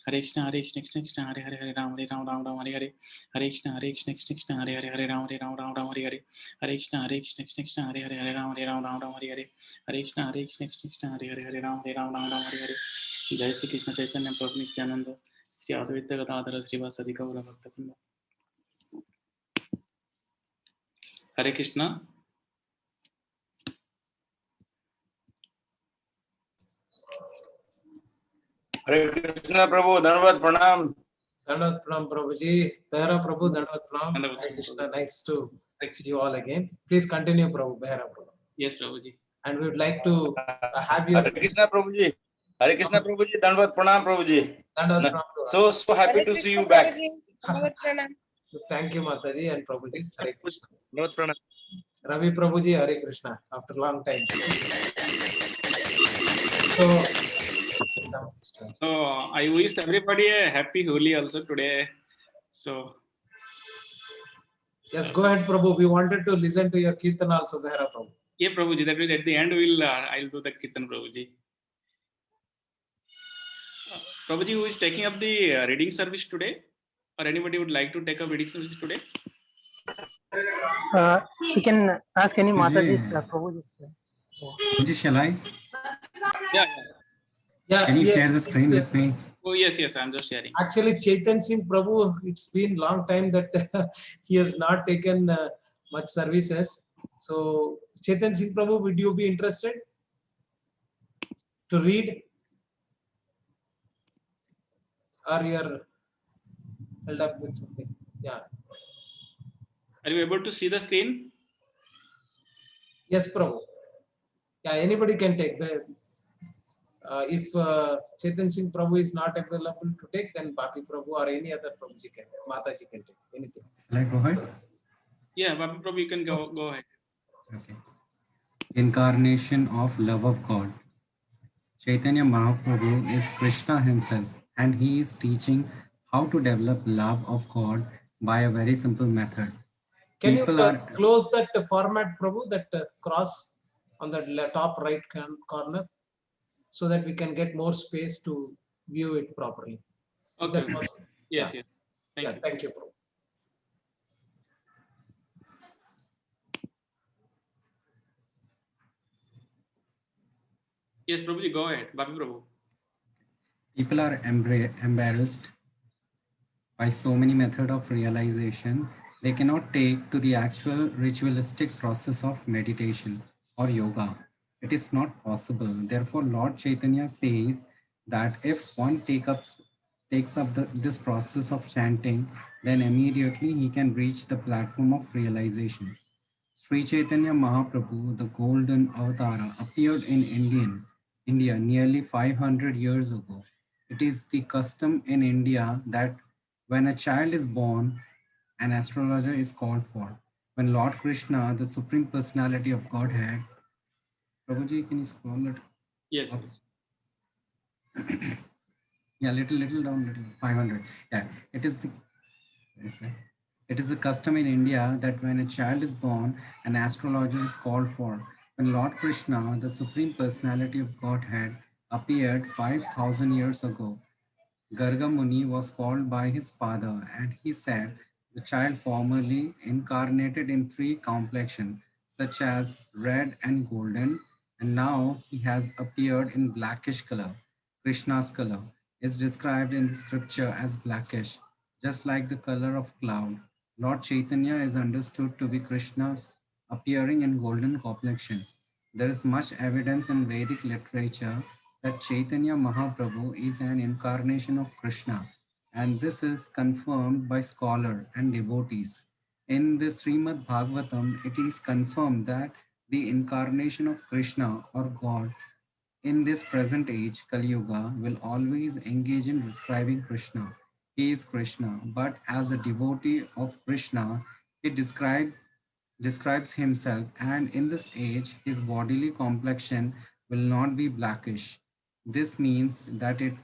Hare Krishna Krishna Krishna Hare Hare Hare Ram Ram Ram Hare Hare Hare Krishna Krishna Krishna Hare Hare Hare Ram Ram Hare Hare Hare Krishna Krishna Krishna Hare Hare Hare Ram Ram Hare Hare Hare Krishna Krishna Krishna Hare Hare Hare Ram Ram Hare Hare Jai Shri Krishna Chaitanya Prabhu Nityananda Sri Advaita Gadadhara Srivasadi Gaura Bhaktavinda Hare Krishna. Hare Krishna Prabhu, Dhanavad Pranam. Dhanavad Pranam Prabhuji. Behera Prabhu, Dhanavad Pranam. Dhanavad Hare Krishna, Prabhu. nice to see you all again. Please continue, Prabhu. Behera Prabhu. Yes, Prabhuji. And we would like to have you. Hare Krishna Prabhuji. Hare Krishna Prabhuji, Dhanavad Pranam Prabhuji. Dhanavad Pranam. So happy Hare to see Krishna you back. Prabhuji. Dhanavad Pranam. Thank you, Mataji and Prabhuji. Hare Krishna. Dhanavad Pranam. Ravi Prabhuji, Hare Krishna. After a long time. So I wish everybody a happy Holi also today. So Yes, go ahead, Prabhu. We wanted to listen to your Kirtan also, Behera Prabhu. yeah, Prabhuji, that will at the end I'll do the Kirtan, Prabhuji. Prabhuji, who is taking up the reading service today? Or anybody would like to take up reading service today? You can ask any Mataji's, Prabhuji's. Prabhuji, shall I? Yeah. Can you share the screen with me? Oh, yes, I'm just sharing. Actually, Chaitanya Singh Prabhu, it's been long time that he has not taken much services. So, Chaitanya Singh Prabhu, would you be interested to read? Or you're held up with something? Yeah. Are you able to see the screen? Yes, Prabhu. Yeah, anybody can take the. If Chaitanya Singh Prabhu is not available to take, then Bapi Prabhu or any other Prabhuji can, Mataji can take anything. Shall I go ahead? Yeah, Babu Prabhu, you can go ahead. Okay. Incarnation of love of God. Chaitanya Mahaprabhu is Krishna himself, and he is teaching how to develop love of God by a very simple method. Can you close that format, Prabhu, that cross on the top right corner, so that we can get more space to view it properly? Is Okay. that possible? Yes. Thank you. Thank you, Prabhu. Yes, Prabhuji, go ahead. Bapi Prabhu. People are embarrassed by so many methods of realization. They cannot take to the actual ritualistic process of meditation or yoga. It is not possible. Therefore, Lord Chaitanya says that if one takes up this process of chanting, then immediately he can reach the platform of realization. Sri Chaitanya Mahaprabhu, the golden avatara, appeared in India nearly 500 years ago. It is the custom in India that when a child is born, an astrologer is called for. When Lord Krishna, the Supreme Personality of Godhead, Prabhuji, can you scroll it? Yes. Yeah, little down, 500. Yeah, it is the custom in India that when a child is born, an astrologer is called for. When Lord Krishna, the Supreme Personality of Godhead, appeared 5,000 years ago, Garga Muni was called by his father, and he said the child formerly incarnated in 3 complexions, such as red and golden, and now he has appeared in blackish color. Krishna's color is described in the scripture as blackish, just like the color of cloud. Lord Chaitanya is understood to be Krishna's appearing in golden complexion. There is much evidence in Vedic literature that Chaitanya Mahaprabhu is an incarnation of Krishna, and this is confirmed by scholars and devotees. In the Srimad Bhagavatam, it is confirmed that the incarnation of Krishna or God in this present age, Kali Yuga, will always engage in describing Krishna. He is Krishna, but as a devotee of Krishna, he describes himself, and in this age, his bodily complexion will not be blackish. This means that it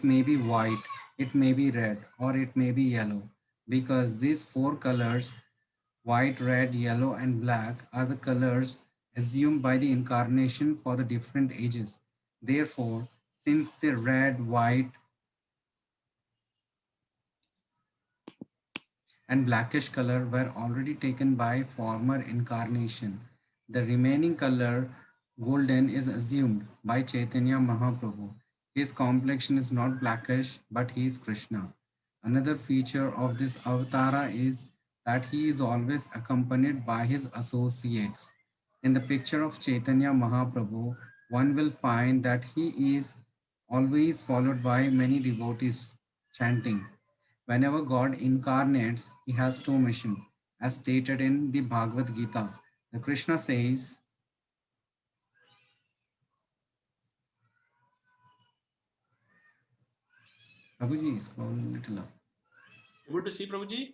may be white, it may be red, or it may be yellow, because these 4 colors, white, red, yellow, and black, are the colors assumed by the incarnation for the different ages. Therefore, since the red, white, and blackish color were already taken by former incarnation. The remaining color, golden, is assumed by Chaitanya Mahaprabhu. His complexion is not blackish, but he is Krishna. Another feature of this avatara is that he is always accompanied by his associates. In the picture of Chaitanya Mahaprabhu, one will find that he is always followed by many devotees chanting. Whenever God incarnates, he has two missions, as stated in the Bhagavad Gita. The Krishna says, Prabhuji, scroll a little up. Able to see, Prabhuji?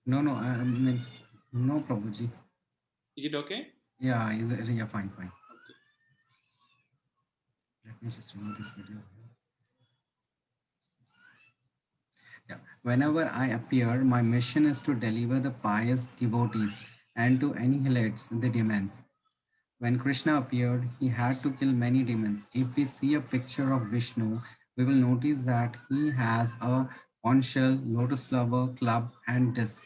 No, I means no, Prabhuji. Is it okay? Yeah, yeah, fine. Let me just remove this video. Yeah. Whenever I appear, my mission is to deliver the pious devotees and to annihilate the demons. When Krishna appeared, he had to kill many demons. If we see a picture of Vishnu, we will notice that he has a conch shell, lotus flower, club, and disc.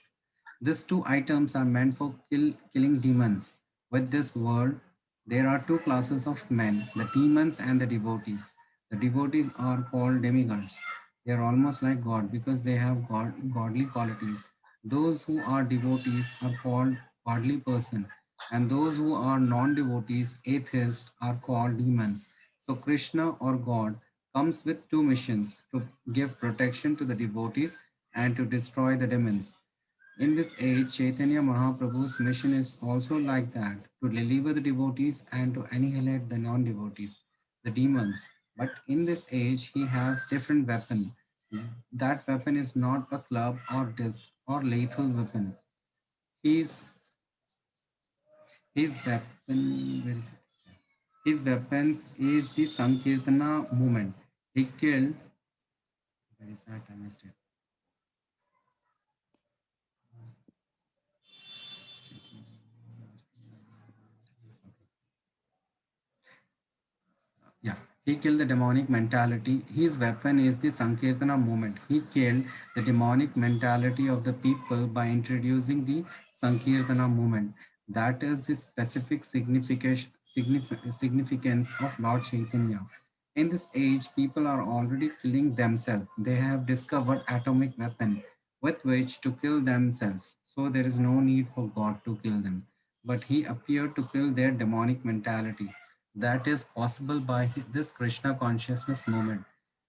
These two items are meant for killing demons. With this word, there are two classes of men, the demons and the devotees. The devotees are called demigods. They are almost like God because they have godly qualities. Those who are devotees are called godly person, and those who are non-devotees, atheists, are called demons. So Krishna or God comes with two missions: to give protection to the devotees and to destroy the demons. In this age, Chaitanya Mahaprabhu's mission is also like that, to deliver the devotees and to annihilate the non-devotees, the demons. But in this age, he has different weapon. That weapon is not a club or disc or lethal weapon. His his weapon, where is it? His weapons is the Sankirtana movement. He killed. Where is that? I missed it. Yeah, he killed the demonic mentality. His weapon is the Sankirtana movement. He killed the demonic mentality of the people by introducing the Sankirtana movement. That is the specific significance of Lord Chaitanya. In this age, people are already killing themselves. They have discovered atomic weapon with which to kill themselves. So there is no need for God to kill them. But he appeared to kill their demonic mentality. That is possible by this Krishna consciousness movement.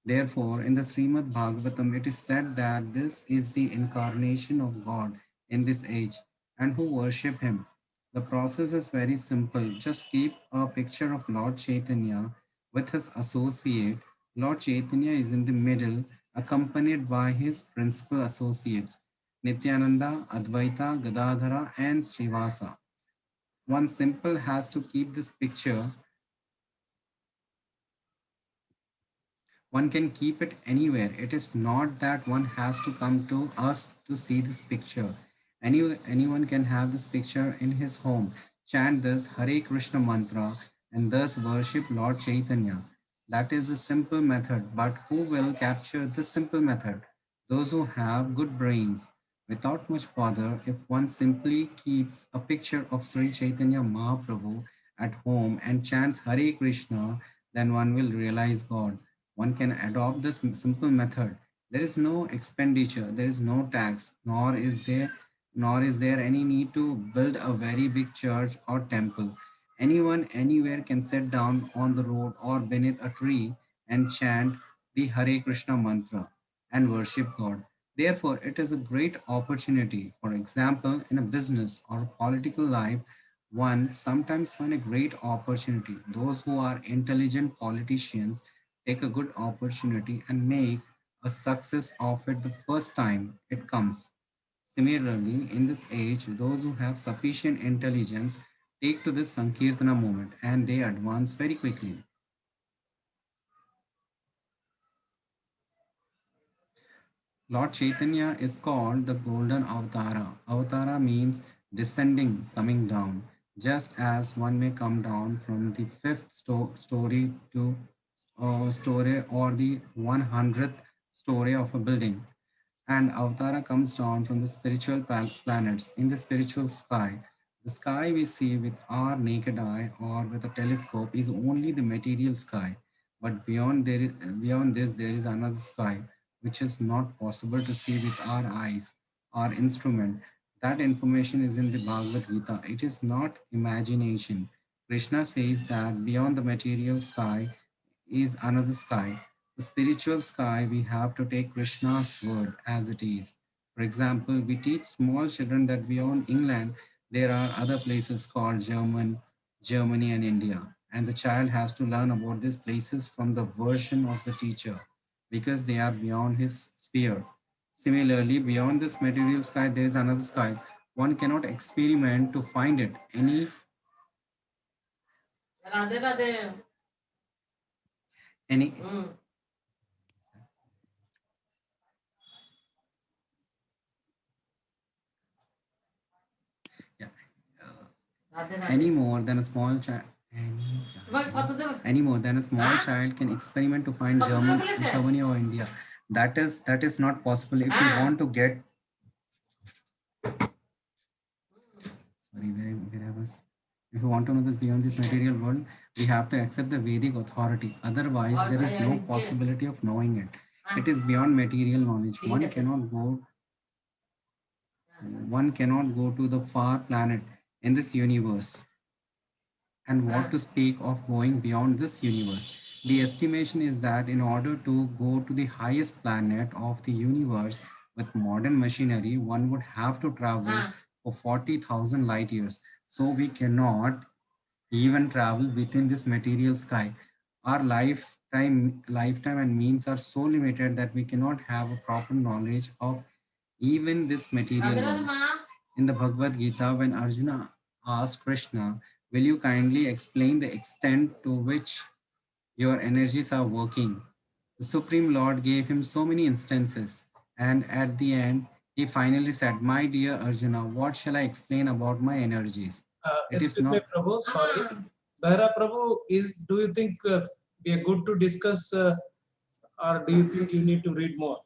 Therefore, in the Srimad Bhagavatam, it is said that this is the incarnation of God in this age and who worship him. The process is very simple. Just keep a picture of Lord Chaitanya with his associate. Lord Chaitanya is in the middle, accompanied by his principal associates, Nityananda, Advaita, Gadadhara, and Srivasa. One simple has to keep this picture. One can keep it anywhere. It is not that one has to come to us to see this picture. Anyone can have this picture in his home, chant this Hare Krishna mantra, and thus worship Lord Chaitanya. That is the simple method. But who will capture this simple method? Those who have good brains. Without much bother, if one simply keeps a picture of Sri Chaitanya Mahaprabhu at home and chants Hare Krishna, then one will realize God. One can adopt this simple method. There is no expenditure, there is no tax, nor is there any need to build a very big church or temple. Anyone anywhere can sit down on the road or beneath a tree and chant the Hare Krishna mantra and worship God. Therefore, it is a great opportunity. For example, in a business or political life, one sometimes find a great opportunity. Those who are intelligent politicians take a good opportunity and make a success of it the first time it comes. Similarly, in this age, those who have sufficient intelligence take to this Sankirtana movement and they advance very quickly. Lord Chaitanya is called the Golden Avatara. Avatara means descending, coming down, just as one may come down from the fifth story to story or the 100th story of a building. and Avatara comes down from the spiritual planets in the spiritual sky. The sky we see with our naked eye or with a telescope is only the material sky, but beyond this there is another sky which is not possible to see with our eyes or instrument. That information is in the Bhagavad Gita. It is not imagination. Krishna says that beyond the material sky is another sky. The spiritual sky, we have to take Krishna's word as it is. For example, we teach small children that beyond England, there are other places called Germany and India. And the child has to learn about these places from the version of the teacher because they are beyond his sphere. Similarly, beyond this material sky, there is another sky. One cannot experiment to find it. Any yeah, any more than a small child. Any more than a small child can experiment to find Germany or India. That is not possible. If you want to get sorry, where I was. If you want to know this beyond this material world, we have to accept the Vedic authority. Otherwise, there is no possibility of knowing it. It is beyond material knowledge. One cannot go to the far planet in this universe. And what to speak of going beyond this universe. The estimation is that in order to go to the highest planet of the universe with modern machinery, one would have to travel for 40,000 light years. So we cannot even travel between this material sky. Our lifetime and means are so limited that we cannot have a proper knowledge of even this material world. In the Bhagavad Gita, when Arjuna asked Krishna, will you kindly explain the extent to which your energies are working? The Supreme Lord gave him so many instances, and at the end, he finally said, my dear Arjuna, what shall I explain about my energies? Excuse me, Prabhu, sorry. Behra Prabhu, do you think we are good to discuss or do you think you need to read more?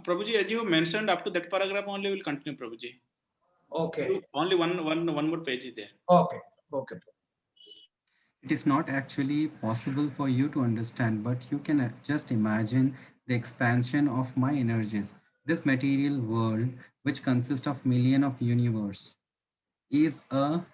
Prabhuji, as you mentioned, up to that paragraph only will continue, Prabhuji. Okay. Only one more page is there. Okay. It is not actually possible for you to understand, but you can just imagine the expansion of my energies. This material world, which consists of million of universe, is a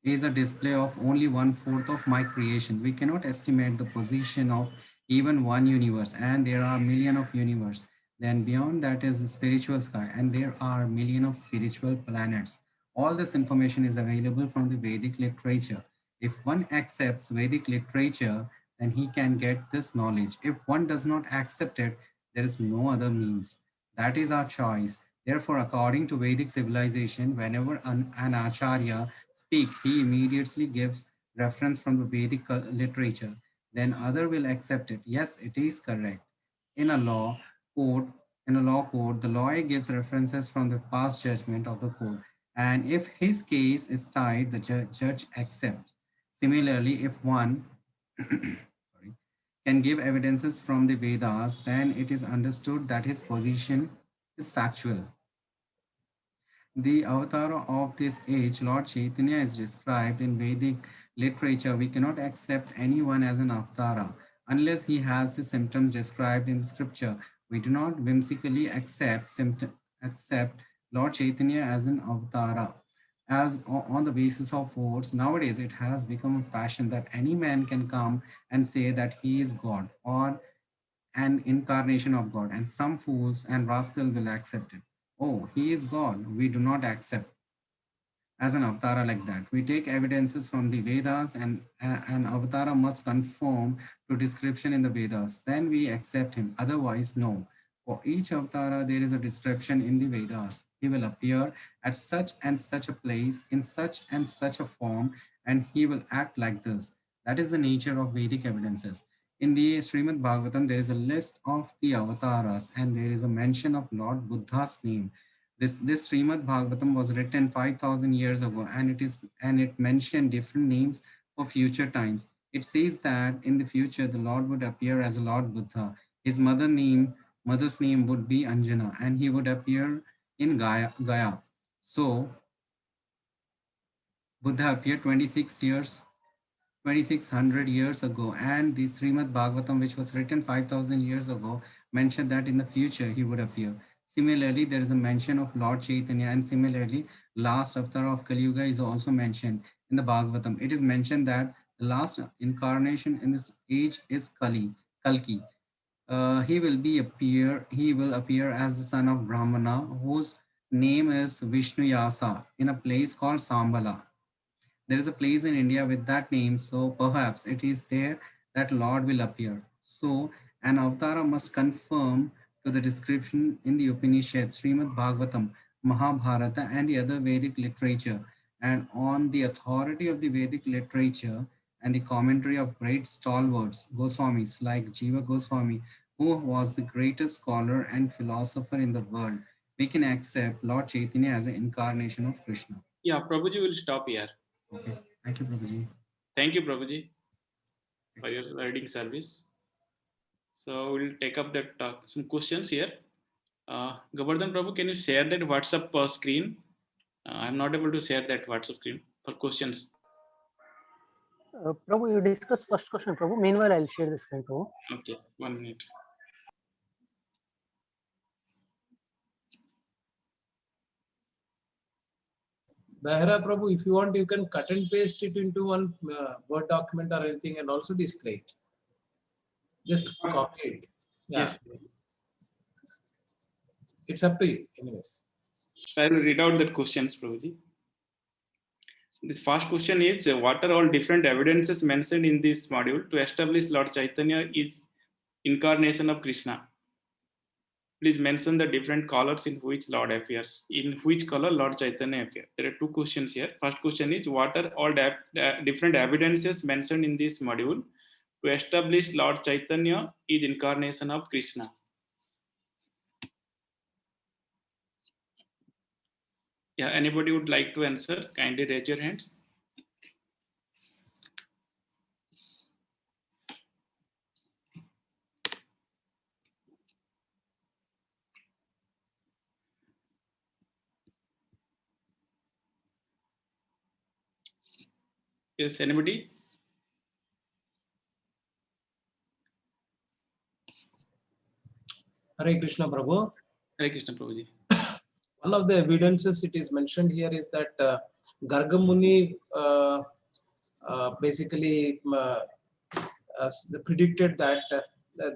display of only 1/4 of my creation. We cannot estimate the position of even one universe, and there are million of universe. Then beyond that is the spiritual sky, and there are million of spiritual planets. All this information is available from the Vedic literature. If one accepts Vedic literature, then he can get this knowledge. If one does not accept it, there is no other means. That is our choice. Therefore, according to Vedic civilization, whenever an acharya speak, he immediately gives reference from the Vedic literature. Then other will accept it. Yes, it is correct. In a law court, the lawyer gives references from the past judgment of the court. And if his case is tied, the judge accepts. Similarly, if one can give evidences from the Vedas, then it is understood that his position is factual. The avatar of this age, Lord Chaitanya, is described in Vedic literature. We cannot accept anyone as an avatar unless he has the symptoms described in the scripture. We do not whimsically accept Lord Chaitanya as an avatar. As on the basis of force, nowadays it has become a fashion that any man can come and say that he is God or an incarnation of God, and some fools and rascals will accept it. Oh, he is God. We do not accept as an avatar like that. We take evidences from the Vedas, and an avatar must conform to description in the Vedas. Then we accept him. Otherwise, no. For each avatar, there is a description in the Vedas. He will appear at such and such a place, in such and such a form, and he will act like this. That is the nature of Vedic evidences. In the Srimad Bhagavatam, there is a list of the avatars, and there is a mention of Lord Buddha's name. This Srimad Bhagavatam was written 5,000 years ago, and it mentioned different names for future times. It says that in the future, the Lord would appear as a Lord Buddha. His mother name mother's name would be Anjana, and he would appear in Gaya. So Buddha appeared 2600 years ago, and the Srimad Bhagavatam, which was written 5000 years ago, mentioned that in the future he would appear. Similarly, there is a mention of Lord Chaitanya, and similarly, last avatar of Kali Yuga is also mentioned in the Bhagavatam. It is mentioned that the last incarnation in this age is Kalki. He will appear as the son of Brahmana, whose name is Vishnu Yasa, in a place called Sambala. There is a place in India with that name, so perhaps it is there that Lord will appear. So an avatara must conform to the description in the Upanishads, Srimad Bhagavatam, Mahabharata, and the other Vedic literature. And on the authority of the Vedic literature and the commentary of great stalwarts, Goswamis like Jiva Goswami, who was the greatest scholar and philosopher in the world, we can accept Lord Chaitanya as an incarnation of Krishna. Yeah, Prabhuji will stop here. Okay. Thank you, Prabhuji. Thank you, Prabhuji, for your reading service. So we'll take up that some questions here. Govardhan Prabhu, can you share that WhatsApp screen? I'm not able to share that WhatsApp screen for questions. Prabhu, you discuss first question, Prabhu. Meanwhile, I'll share the screen, Prabhu. Okay, 1 minute. Dahira Prabhu, if you want, you can cut and paste it into one Word document or anything and also display it. Just copy it. Yeah. Yes. It's up to you, anyways. So I will read out the questions, Prabhuji. This first question is, what are all different evidences mentioned in this module to establish Lord Chaitanya is incarnation of Krishna? Please mention the different colors in which Lord appears. In which color Lord Chaitanya appears? There are two questions here. First question is, what are all different evidences mentioned in this module to establish Lord Chaitanya is incarnation of Krishna? Yeah, anybody would like to answer? Kindly raise your hands. Yes, anybody? Hare Krishna Prabhu. Hare Krishna Prabhuji. One of the evidences it is mentioned here is that Garga Muni basically predicted that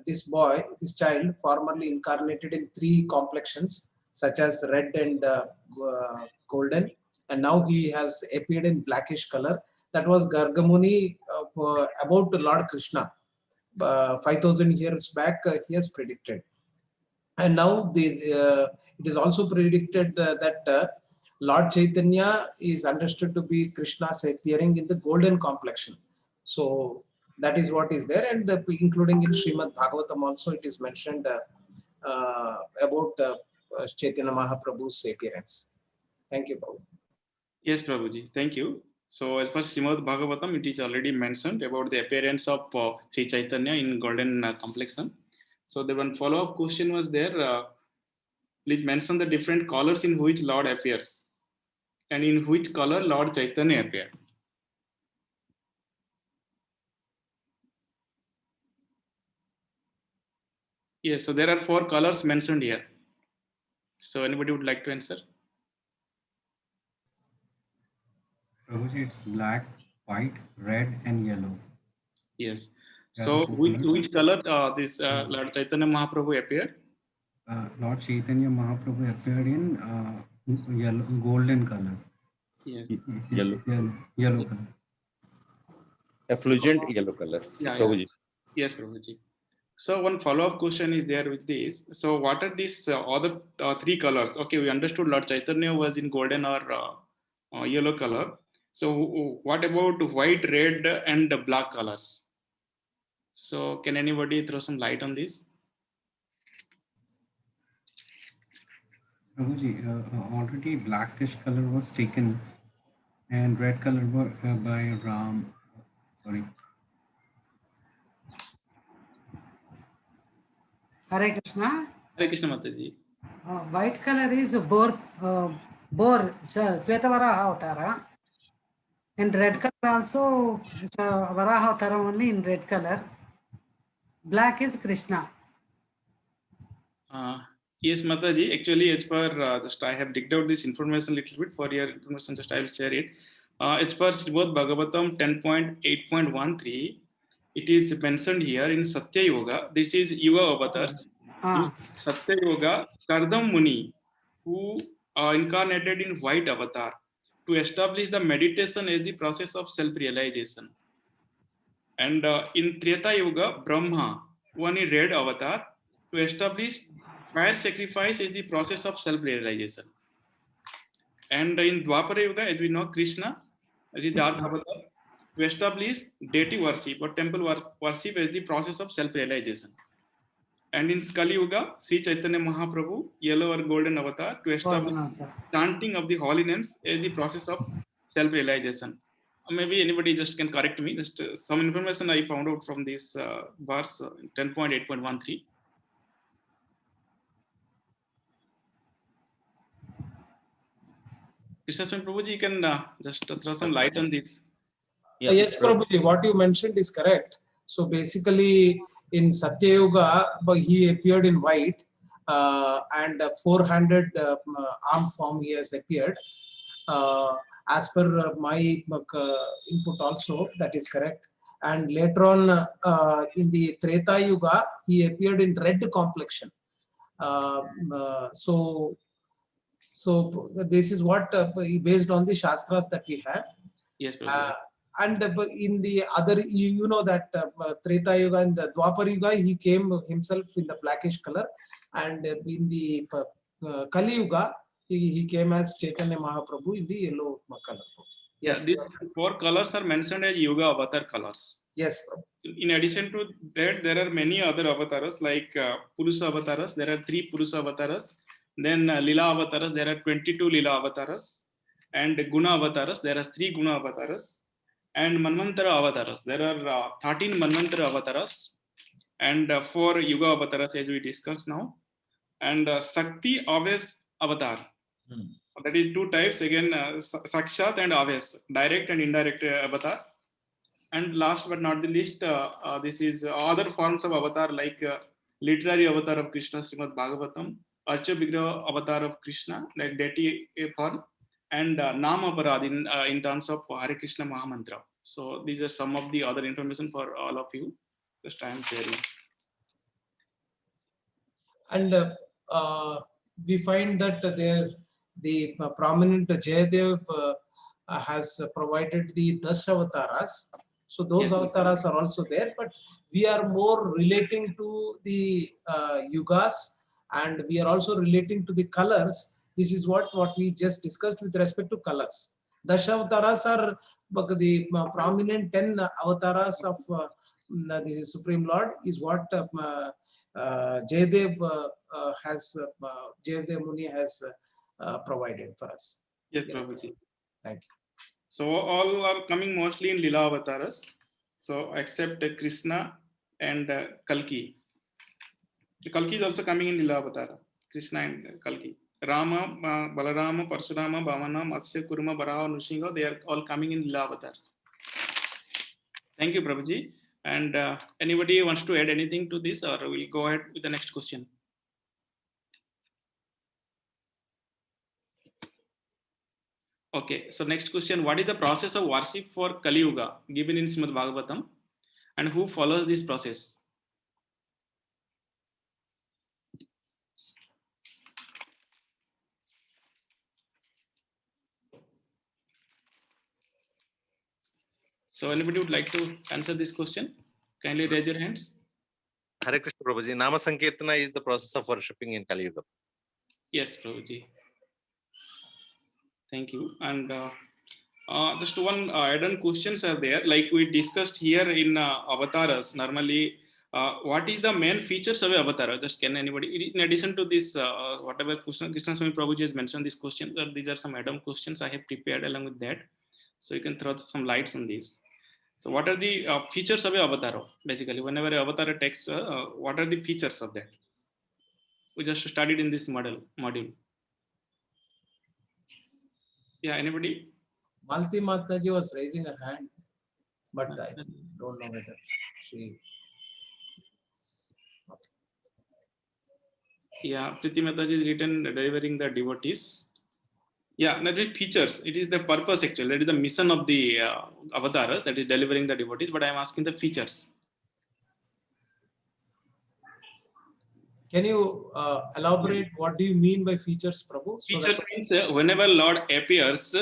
this child, formerly incarnated in 3 complexions, such as red and golden, and now he has appeared in blackish color. That was Garga Muni about Lord Krishna. 5,000 years back, he has predicted. And now it is also predicted that Lord Chaitanya is understood to be Krishna's appearing in the golden complexion. So that is what is there, and including in Srimad Bhagavatam also it is mentioned about Chaitanya Mahaprabhu's appearance. Thank you, Prabhu. Yes, Prabhuji. Thank you. So as per Srimad Bhagavatam, it is already mentioned about the appearance of Sri Chaitanya in golden complexion. So the one follow-up question was there. Please mention the different colors in which Lord appears, and in which color Lord Chaitanya appeared. Yes, so there are 4 colors mentioned here. So anybody would like to answer? Prabhuji, it's black, white, red, and yellow. Yes. Yeah, So the 4 colors. which color this Lord Chaitanya Mahaprabhu appeared? Lord Chaitanya Mahaprabhu appeared in yellow, golden color. Yes. Yellow. Yellow color. Effulgent yellow color. Yeah, yeah. Prabhuji. Yes, Prabhuji. So one follow-up question is there with this. So what are these other 3 colors? Okay, we understood Lord Chaitanya was in golden or yellow color. So what about white, red, and black colors? So can anybody throw some light on this? Prabhuji, already blackish color was taken, and red color by Ram. Sorry. Hare Krishna. Hare Krishna Mataji. White color is boar, Svetavaraha Avtara. And red color also, Varaha Avtara only in red color. Black is Krishna. Yes, Mataji. Actually, as per just I have digged out this information a little bit for your information. Just I will share it. As per Srimad Bhagavatam 10.8.13, it is mentioned here in Satya Yoga. This is Yuga avatars. Satya Yoga, Kardam Muni, who incarnated in white avatar to establish the meditation as the process of self-realization. And in Treta Yoga, Brahma, one in red avatar, to establish fire sacrifice is the process of self-realization. And in Dwapara Yoga, as we know, Krishna, as the dark avatar, to establish deity worship or temple worship is the process of self-realization. And in Kali Yuga, Sri Chaitanya Mahaprabhu, yellow or golden avatar, to establish chanting of the holy names is the process of self-realization. Maybe anybody just can correct me. Just some information I found out from this verse 10.8.13. Krishna Swami Prabhuji, you can just throw some light on this. Yes, Prabhuji, what you mentioned is correct. So basically, in Satya Yuga, he appeared in white, and 400 arm form he has appeared. As per my input also, that is correct. And later on, in the Treta Yuga, he appeared in red complexion. So this is what based on the Shastras that we have. Yes, and in the other, you know that Treta Yuga and the Dwapar Yuga, he came himself in the blackish color, and in the Kali Yuga, he came as Chaitanya Mahaprabhu in the yellow color. Yes. Yeah, these 4 colors are mentioned as Yoga avatar colors. Yes. In addition to that, there are many other avatars like Purusa avatars. There are 3 Purusa avatars. Then Lila avatars. There are 22 Lila avatars. And Guna avatars. There are 3 Guna avatars. And Manvantara avatars. There are 13 Manvantara avatars. And 4 Yuga avatars as we discussed now. And Sakti Aves avatar. That is 2 types again, Sakshat and Aves, direct and indirect avatar. And last but not the least, this is other forms of avatar like literary avatar of Krishna, Srimad Bhagavatam, Archa Vigraha avatar of Krishna, like deity form, and Nama Parad in terms of Hare Krishna Mahamantra. So these are some of the other information for all of you. Just I am sharing. And we find that the prominent Jayadev has provided the Dash avatars. So those avatars are also there, but we are more relating to the yugas, and we are also relating to the colors. This is what we just discussed with respect to colors. Dash avatars are the prominent 10 avatars of the Supreme Lord is what Jayadev Jayadev Muni has provided for us. Yes, Prabhuji. Thank you. So all are coming mostly in Lila avatars. So except Krishna and Kalki. Kalki is also coming in Lila avatar. Krishna and Kalki. Rama, Balarama, Parshurama, Bhavana, Matsya, Kurma, Varaha, Nrsimha, they are all coming in Lila avatar. Thank you, Prabhuji. And anybody wants to add anything to this, or we'll go ahead with the next question. Okay, so next question, what is the process of worship for Kali Yuga given in Srimad Bhagavatam, and who follows this process? So anybody would like to answer this question? Kindly raise your hands. Hare Krishna Prabhuji, Nama Sankirtana is the process of worshipping in Kali Yuga. Yes, Prabhuji. Thank you. And just one add-on questions are there. Like we discussed here in avatars, normally, what is the main features of avatar? Just can anybody, in addition to this, whatever Krishna Swami Prabhuji has mentioned this question, these are some add-on questions I have prepared along with that. So you can throw some lights on this. So what are the features of an avatar? Basically, whenever an avatar takes, what are the features of that? We just studied in this module. Yeah, anybody? Malti Mataji was raising her hand, but I don't know whether she. Yeah, Priti Mataji is written delivering the devotees. Yeah, that is features. It is the purpose actually. That is the mission of the avatars. That is delivering the devotees. But I am asking the features. Can you elaborate what do you mean by features, Prabhu? So Feature means whenever Lord appears,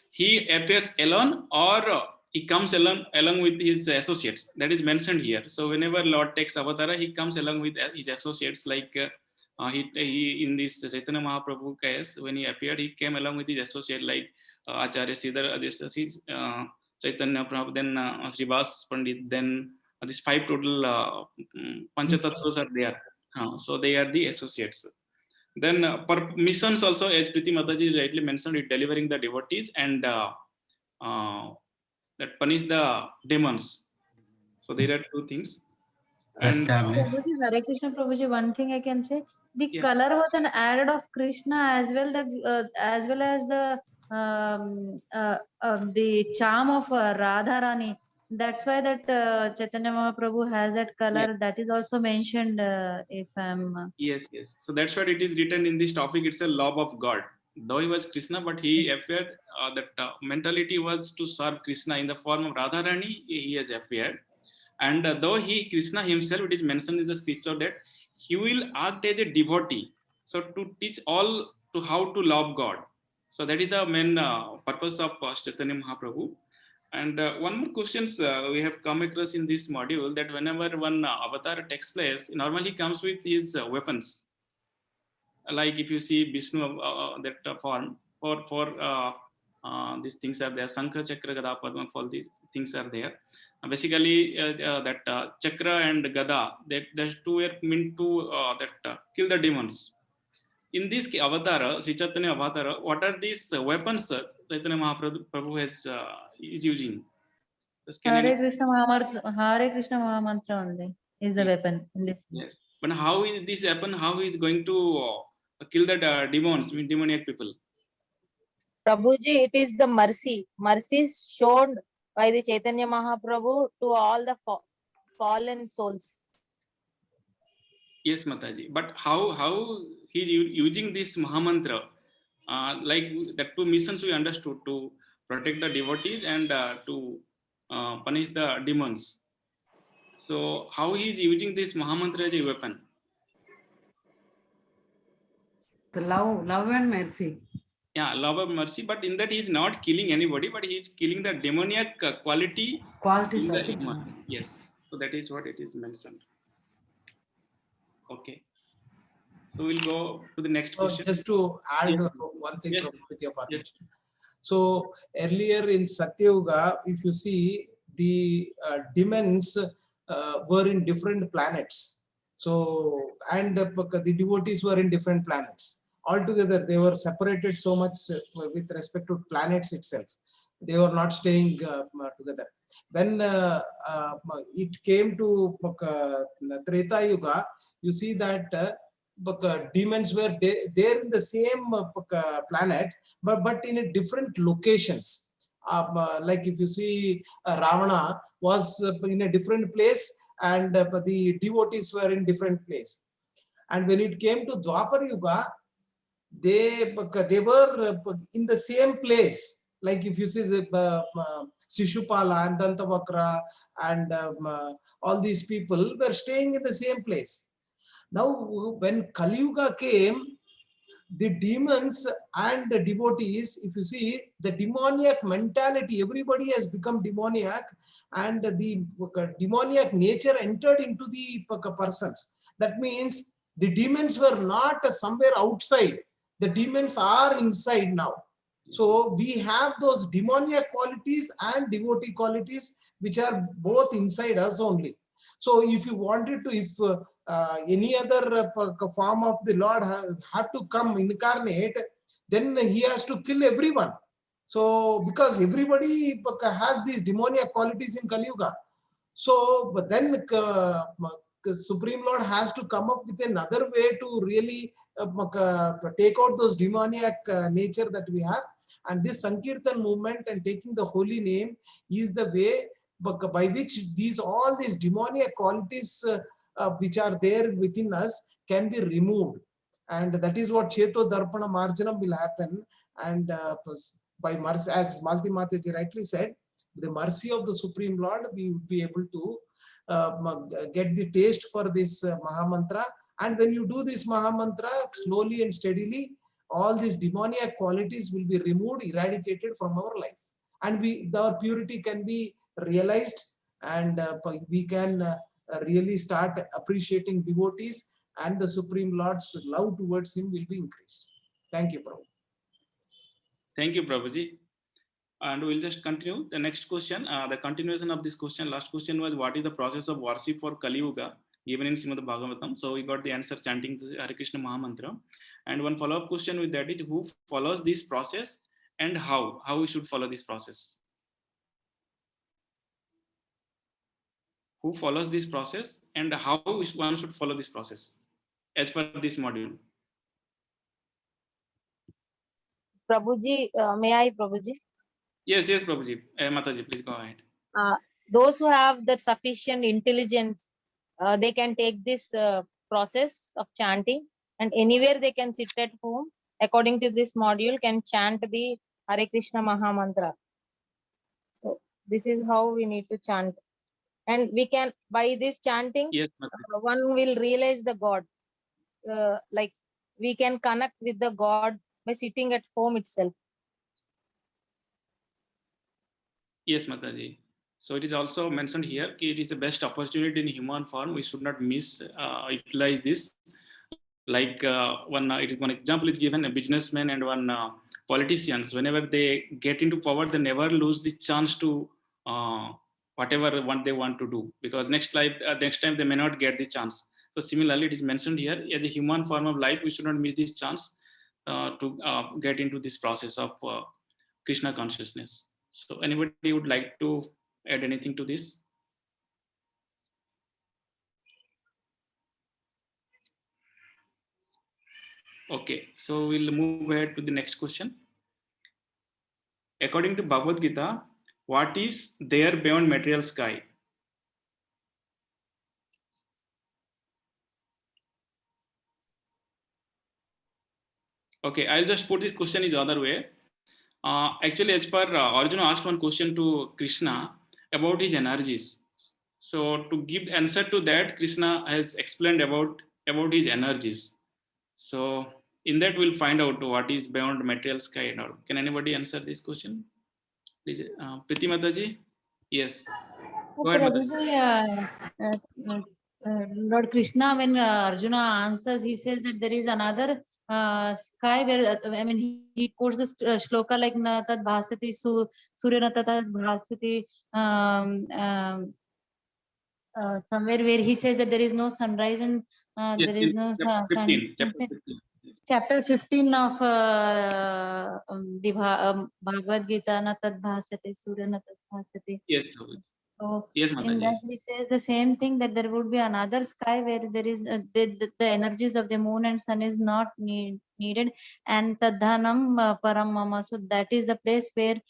he appears alone or he comes along with his associates. That is mentioned here. So whenever Lord takes avatar, he comes along with his associates. Like he in this Chaitanya Mahaprabhu case, when he appeared, he came along with his associate like Acharya Sridhar, Chaitanya Prabhu, then Srivas Pandit, then these 5 total Panchatattva's are there. So they are the associates. Then missions also, as Priti Mataji rightly mentioned, it delivering the devotees and that punish the demons. So there are 2 things. And Prabhuji, Hare Krishna Prabhuji, one thing I can say, the color was an added of Krishna as well as the charm of Radharani. That's why that Chaitanya Mahaprabhu has that color. That is also mentioned. If I'm yes. So that's what it is written in this topic. It's a love of God. Though he was Krishna, but he appeared. That mentality was to serve Krishna in the form of Radharani. He has appeared. And though Krishna himself, it is mentioned in the scripture that he will act as a devotee. So to teach all to how to love God. So that is the main purpose of Chaitanya Mahaprabhu. And one more questions we have come across in this module, that whenever one avatar takes place, normally he comes with his weapons. Like if you see Vishnu that form, for these things are there, Shankha, Chakra, Gada, Padma, all these things are there. Basically that Chakra and Gada, that 2 were meant to kill the demons. In this avatar, Sri Chaitanya avatar, what are these weapons Chaitanya Mahaprabhu is using? Hare Krishna Mahamantra only is the weapon in this. Yes, but how is this happen? How is going to kill the demons, demoniac people? Prabhuji, it is the mercy. Mercy shown by the Chaitanya Mahaprabhu to all the fallen souls. Yes, Mataji. But how he is using this Mahamantra? Like that 2 missions we understood, to protect the devotees and to punish the demons. So how he is using this Mahamantra as a weapon? The love and mercy. Yeah, love and mercy. But in that he is not killing anybody, but he is killing the demoniac qualities. Yes. So that is what it is mentioned. Okay. So we'll go to the next question. Just to add one thing with your permission. So earlier in Satyuga, if you see, the demons were in different planets. So, and the devotees were in different planets. Altogether, they were separated so much with respect to planets itself. They were not staying together. When it came to Treta Yuga, you see that demons were there in the same planet, but in a different locations. Like if you see Ravana was in a different place, and the devotees were in different place. And when it came to Dwapar Yuga, they were in the same place. Like if you see the Shishupala and Dantavakra and all these people were staying in the same place. Now, when Kali Yuga came, the demons and the devotees, if you see the demoniac mentality, everybody has become demoniac, and the demoniac nature entered into the persons. That means the demons were not somewhere outside. The demons are inside now. So we have those demoniac qualities and devotee qualities, which are both inside us only. So if you wanted to, if any other form of the Lord have to come incarnate, then he has to kill everyone. So because everybody has these demoniac qualities in Kali Yuga. So but then Supreme Lord has to come up with another way to really take out those demoniac nature that we have. And this Sankirtan movement and taking the holy name is the way by which all these demoniac qualities which are there within us can be removed. And that is what Cheto Darpana Marjanam will happen. And by mercy, as Malti Mataji rightly said, the mercy of the Supreme Lord, we would be able to get the taste for this Mahamantra. And when you do this Mahamantra slowly and steadily, all these demoniac qualities will be removed, eradicated from our life. And our purity can be realized, and we can really start appreciating devotees, and the Supreme Lord's love towards him will be increased. Thank you, Prabhu. Thank you, Prabhuji. And we'll just continue. The next question, the continuation of this question, last question was, what is the process of worship for Kali Yuga, given in Srimad Bhagavatam? So we got the answer chanting Hare Krishna Mahamantra. And one follow-up question with that is, who follows this process and how we should follow this process? Who follows this process and how one should follow this process as per this module? Prabhuji, may I, Prabhuji? Yes, Prabhuji. Mataji, please go ahead. Those who have that sufficient intelligence, they can take this process of chanting, and anywhere they can sit at home, according to this module, can chant the Hare Krishna Mahamantra. So this is how we need to chant. And we can, by this chanting, yes, one will realize the God. Like we can connect with the God by sitting at home itself. Yes, Mataji. So it is also mentioned here, it is the best opportunity in human form. We should not utilize this. Like one example is given, a businessman and one politicians, whenever they get into power, they never lose the chance to whatever they want to do, because next time they may not get the chance. So similarly, it is mentioned here, as a human form of life, we should not miss this chance to get into this process of Krishna consciousness. So anybody would like to add anything to this? Okay, so we'll move ahead to the next question. According to Bhagavad Gita, what is there beyond material sky? Okay, I'll just put this question in the other way. Actually, as per Arjuna asked one question to Krishna about his energies. So to give answer to that, Krishna has explained about his energies. So in that, we'll find out what is beyond material sky and all. Can anybody answer this question? Please, Priti Mataji? Yes. Go ahead, Mataji. Lord Krishna, when Arjuna answers, he says that there is another sky where, he quotes the shloka like Natad Bhasati, Surya Natad Bhasati, somewhere where he says that there is no sunrise and yes, there is no sun. Chapter 15 of the Bhagavad Gita, Natad Bhasati, Surya Natad Bhasati. Yes, so yes, in that he says the same thing, that there would be another sky where there is the energies of the moon and sun is not needed, and Tadhanam Paramama. So that is the place where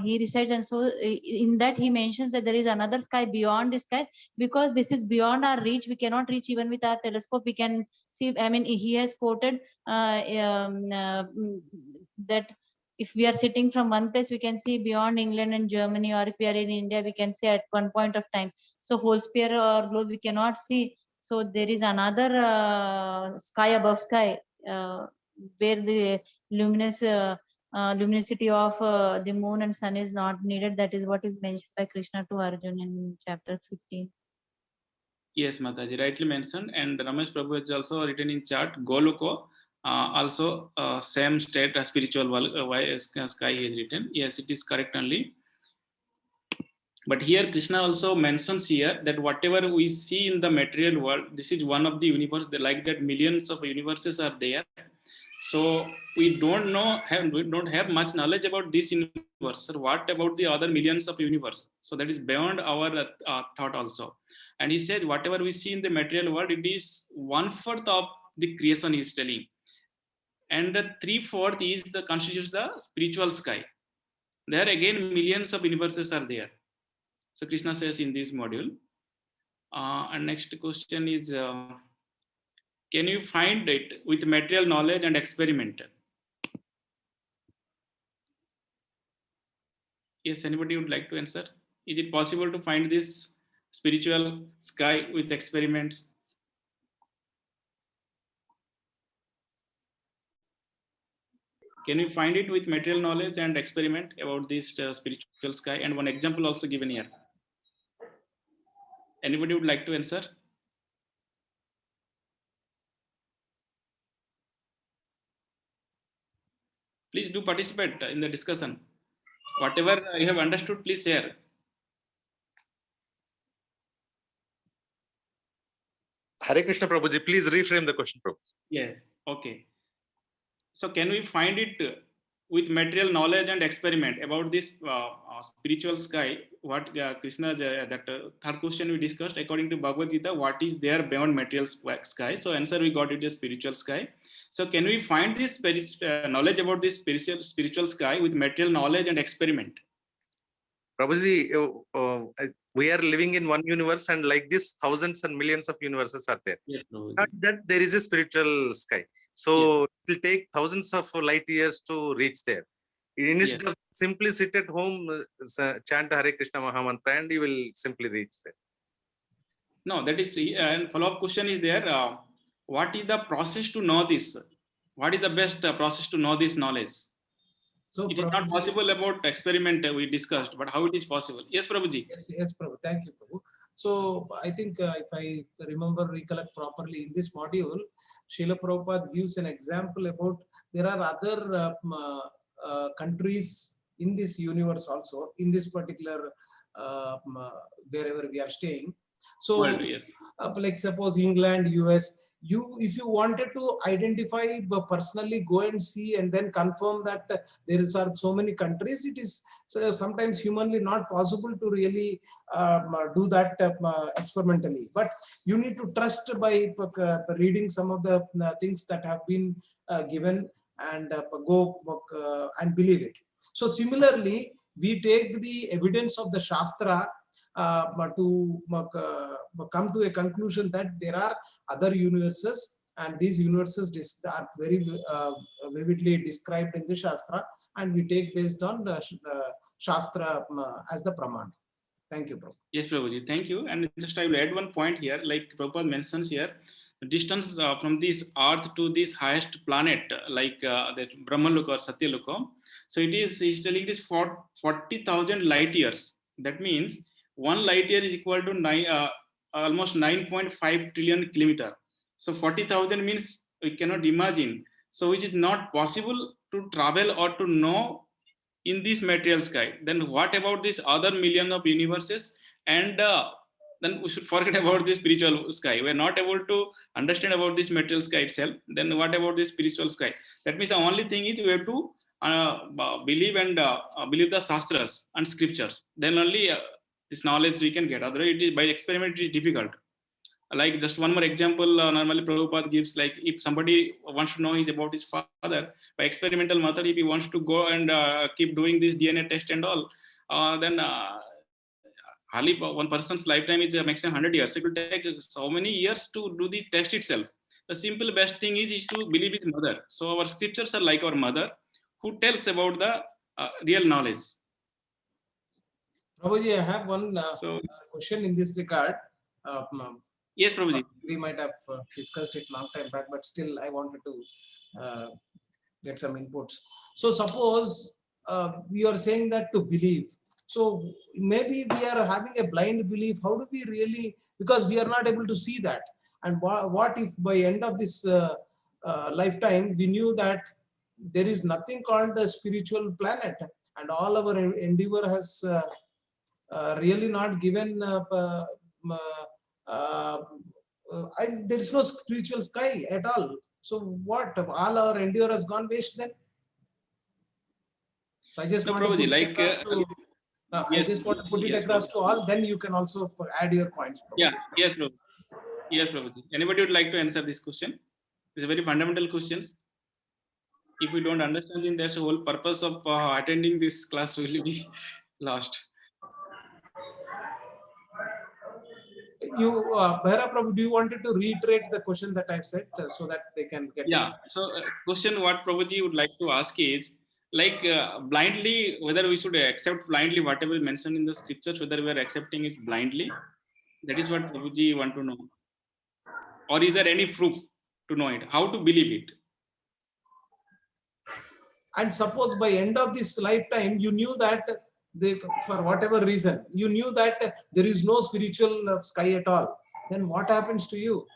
he resides, and so in that he mentions that there is another sky beyond the sky, because this is beyond our reach. We cannot reach even with our telescope. We can see. He has quoted that if we are sitting from one place, we can see beyond England and Germany, or if we are in India, we can see at one point of time. So whole sphere or globe we cannot see. So there is another sky above sky where the luminosity of the moon and sun is not needed. That is what is mentioned by Krishna to Arjuna in chapter 15. Yes, Mataji, rightly mentioned. And Ramesh Prabhu has also written in chat, Goloko. Also same state spiritual sky is written. Yes, it is correct only. But here Krishna also mentions here that whatever we see in the material world, this is one of the universe. Like that, millions of universes are there. So we don't have much knowledge about this universe. So what about the other millions of universe? So that is beyond our thought also. And he said, whatever we see in the material world, it is 1/4 of the creation, he is telling. And the 3/4 is the constitutes the spiritual sky. There again, millions of universes are there. So Krishna says in this module. And next question is, can you find it with material knowledge and experiment? Yes, anybody would like to answer? Is it possible to find this spiritual sky with experiments? Can you find it with material knowledge and experiment about this spiritual sky? And one example also given here. Anybody would like to answer? Please do participate in the discussion. Whatever you have understood, please share. Hare Krishna Prabhuji, please reframe the question, Prabhu. Yes, okay. So can we find it with material knowledge and experiment about this spiritual sky? What Krishna, that third question we discussed, according to Bhagavad Gita, what is there beyond material sky? So answer we got it is spiritual sky. So can we find this knowledge about this spiritual sky with material knowledge and experiment? Prabhuji, we are living in one universe, and like this, thousands and millions of universes are there. Yes, That there is a spiritual sky. So it will take thousands of light years to reach there. Instead of simply sit at home, chant Hare Krishna Mahamantra, and you will simply reach there. No, that is, and follow-up question is there. What is the process to know this? What is the best process to know this knowledge? So it is not possible about experiment we discussed, but how it is possible? Yes, Prabhuji. Yes, Prabhu. Thank you, Prabhu. So I think if I recollect properly, in this module, Srila Prabhupada gives an example about there are other countries in this universe also, in this particular wherever we are staying. So World, yes. Like suppose England, US, if you wanted to identify personally, go and see and then confirm that there are so many countries, it is sometimes humanly not possible to really do that experimentally. But you need to trust by reading some of the things that have been given and go and believe it. So similarly, we take the evidence of the Shastra to come to a conclusion that there are other universes, and these universes are very vividly described in the Shastra, and we take based on the Shastra as the Praman. Thank you, Prabhu. Yes, Prabhuji, thank you. And just I will add one point here, like Prabhupada mentions here, the distance from this earth to this highest planet, like the Brahmaloka or Satyaloka. So it is, he's telling it is 40,000 light years. That means 1 light year is equal to almost 9.5 trillion kilometer. So 40,000 means we cannot imagine. So which is not possible to travel or to know in this material sky. Then what about this other million of universes? And then we should forget about the spiritual sky. We are not able to understand about this material sky itself. Then what about this spiritual sky? That means the only thing is we have to believe and believe the Shastras and scriptures. Then only this knowledge we can get. Otherwise, it is by experiment it is difficult. Like just one more example, normally Prabhupada gives, like if somebody wants to know about his father, by experimental method, if he wants to go and keep doing this DNA test and all, then hardly one person's lifetime is maximum 100 years. It will take so many years to do the test itself. The simple best thing is to believe his mother. So our scriptures are like our mother who tells about the real knowledge. Prabhuji, I have one question in this regard. Yes, Prabhuji. We might have discussed it long time back, but still I wanted to get some inputs. So suppose we are saying that to believe. So maybe we are having a blind belief. How do we really, because we are not able to see that. And what if by end of this lifetime, we knew that there is nothing called a spiritual planet, and all our endeavor has really not given there is no spiritual sky at all. So what, all our endeavor has gone waste then? So I just want Prabhuji, to I Yes, just want to put it yes, across to all, then you can also add your points. Prabhu. Yeah, yes, Prabhu. Yes, Prabhuji. Anybody would like to answer this question? It's a very fundamental questions. If we don't understand, then that's the whole purpose of attending this class will be lost. You, Bhaira Prabhu, do you wanted to reiterate the question that I've said so that they can get it? Yeah. So, question what Prabhuji would like to ask is like blindly, whether we should accept blindly whatever is mentioned in the scriptures, whether we are accepting it blindly. That is what Prabhuji want to know. Or is there any proof to know it? How to believe it? And suppose by end of this lifetime, you knew that for whatever reason, you knew that there is no spiritual sky at all, then what happens to you?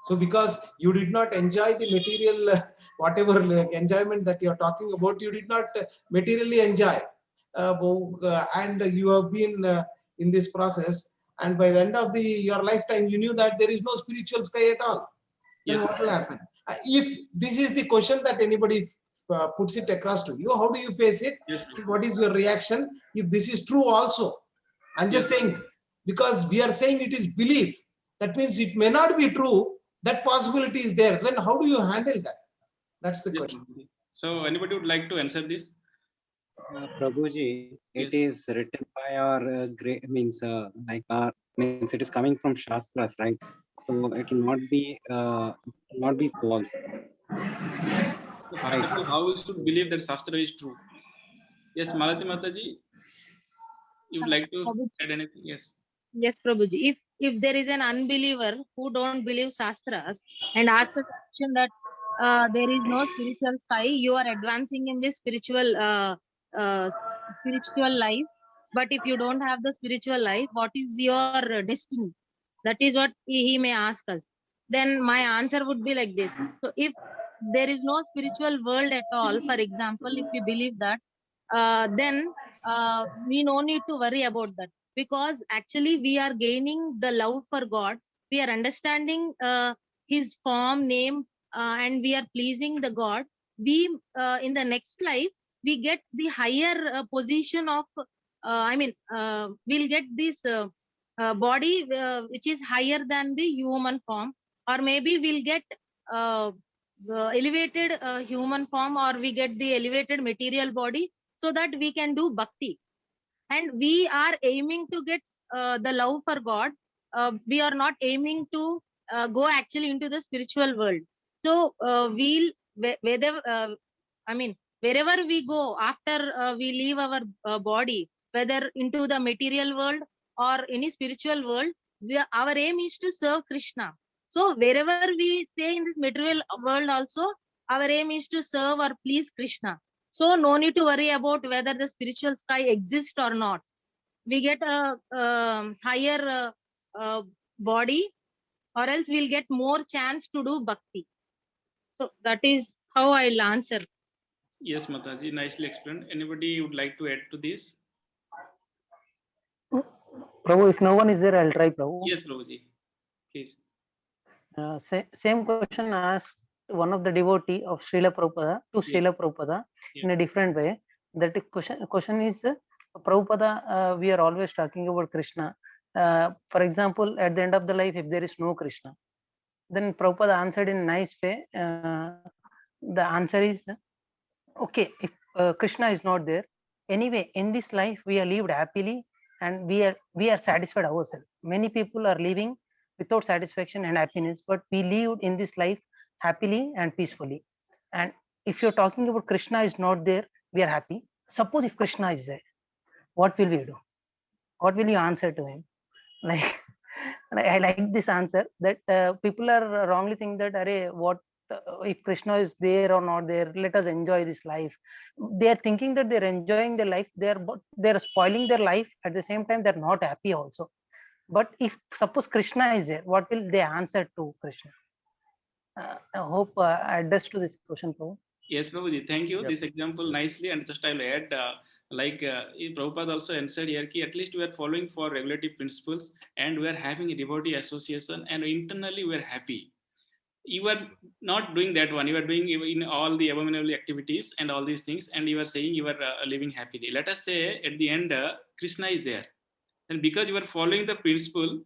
So because you did not enjoy the material, whatever enjoyment that you're talking about, you did not materially enjoy. And you have been in this process, and by the end of your lifetime, you knew that there is no spiritual sky at all. Then Yes. what will happen? If this is the question that anybody puts it across to you, how do you face it? Yes. What is your reaction if this is true also? I'm just saying, because we are saying it is belief, that means it may not be true. That possibility is there. So then how do you handle that? That's the question. So anybody would like to answer this? Prabhuji, it is written by our great means it is coming from Shastras, right? So it will not be false. So first of all, how we should believe that Shastra is true? Yes, Malati Mataji, you would like to add anything? Yes. Yes, Prabhuji. If there is an unbeliever who don't believe Shastras and ask a question that there is no spiritual sky, you are advancing in this spiritual life. But if you don't have the spiritual life, what is your destiny? That is what he may ask us. Then my answer would be like this. So if there is no spiritual world at all, for example, if we believe that, then we no need to worry about that, because actually we are gaining the love for God. We are understanding his form, name, and we are pleasing the God. We in the next life we get the higher position of we'll get this body which is higher than the human form, or maybe we'll get the elevated human form, or we get the elevated material body, so that we can do bhakti. And we are aiming to get the love for God. We are not aiming to go actually into the spiritual world. So we'll wherever we go after we leave our body, whether into the material world or any spiritual world, our aim is to serve Krishna. So wherever we stay in this material world also, our aim is to serve or please Krishna. So no need to worry about whether the spiritual sky exists or not. We get a higher body, or else we'll get more chance to do bhakti. So that is how I'll answer. Yes, Mataji, nicely explained. Anybody would like to add to this? Prabhu, if no one is there, I'll try, Prabhu. Yes, Prabhuji, please. Same question asked one of the devotee of Srila Prabhupada to Srila Prabhupada in a different way. That question is, Prabhupada, we are always talking about Krishna. For example, at the end of the life, if there is no Krishna, then Prabhupada answered in a nice way. The answer is, okay, if Krishna is not there, anyway, in this life, we are lived happily and we are satisfied ourselves. Many people are living without satisfaction and happiness, but we lived in this life happily and peacefully. And if you're talking about Krishna is not there, we are happy. Suppose if Krishna is there, what will we do? What will you answer to him? Like, I like this answer, that people are wrongly think that, what if Krishna is there or not there, let us enjoy this life. They are thinking that they're enjoying their life, they're spoiling their life. At the same time, they're not happy also. But if suppose Krishna is there, what will they answer to Krishna? I hope I addressed to this question, Prabhu. Yes, Prabhuji, thank you. Yep. This example nicely, and just I'll add, Prabhupada also answered here, at least we are following for regulative principles, and we are having a devotee association, and internally we are happy. you are not doing that one. You are doing in all the abominable activities and all these things, and you are saying you are living happily. Let us say at the end, Krishna is there. And because you are following the principle,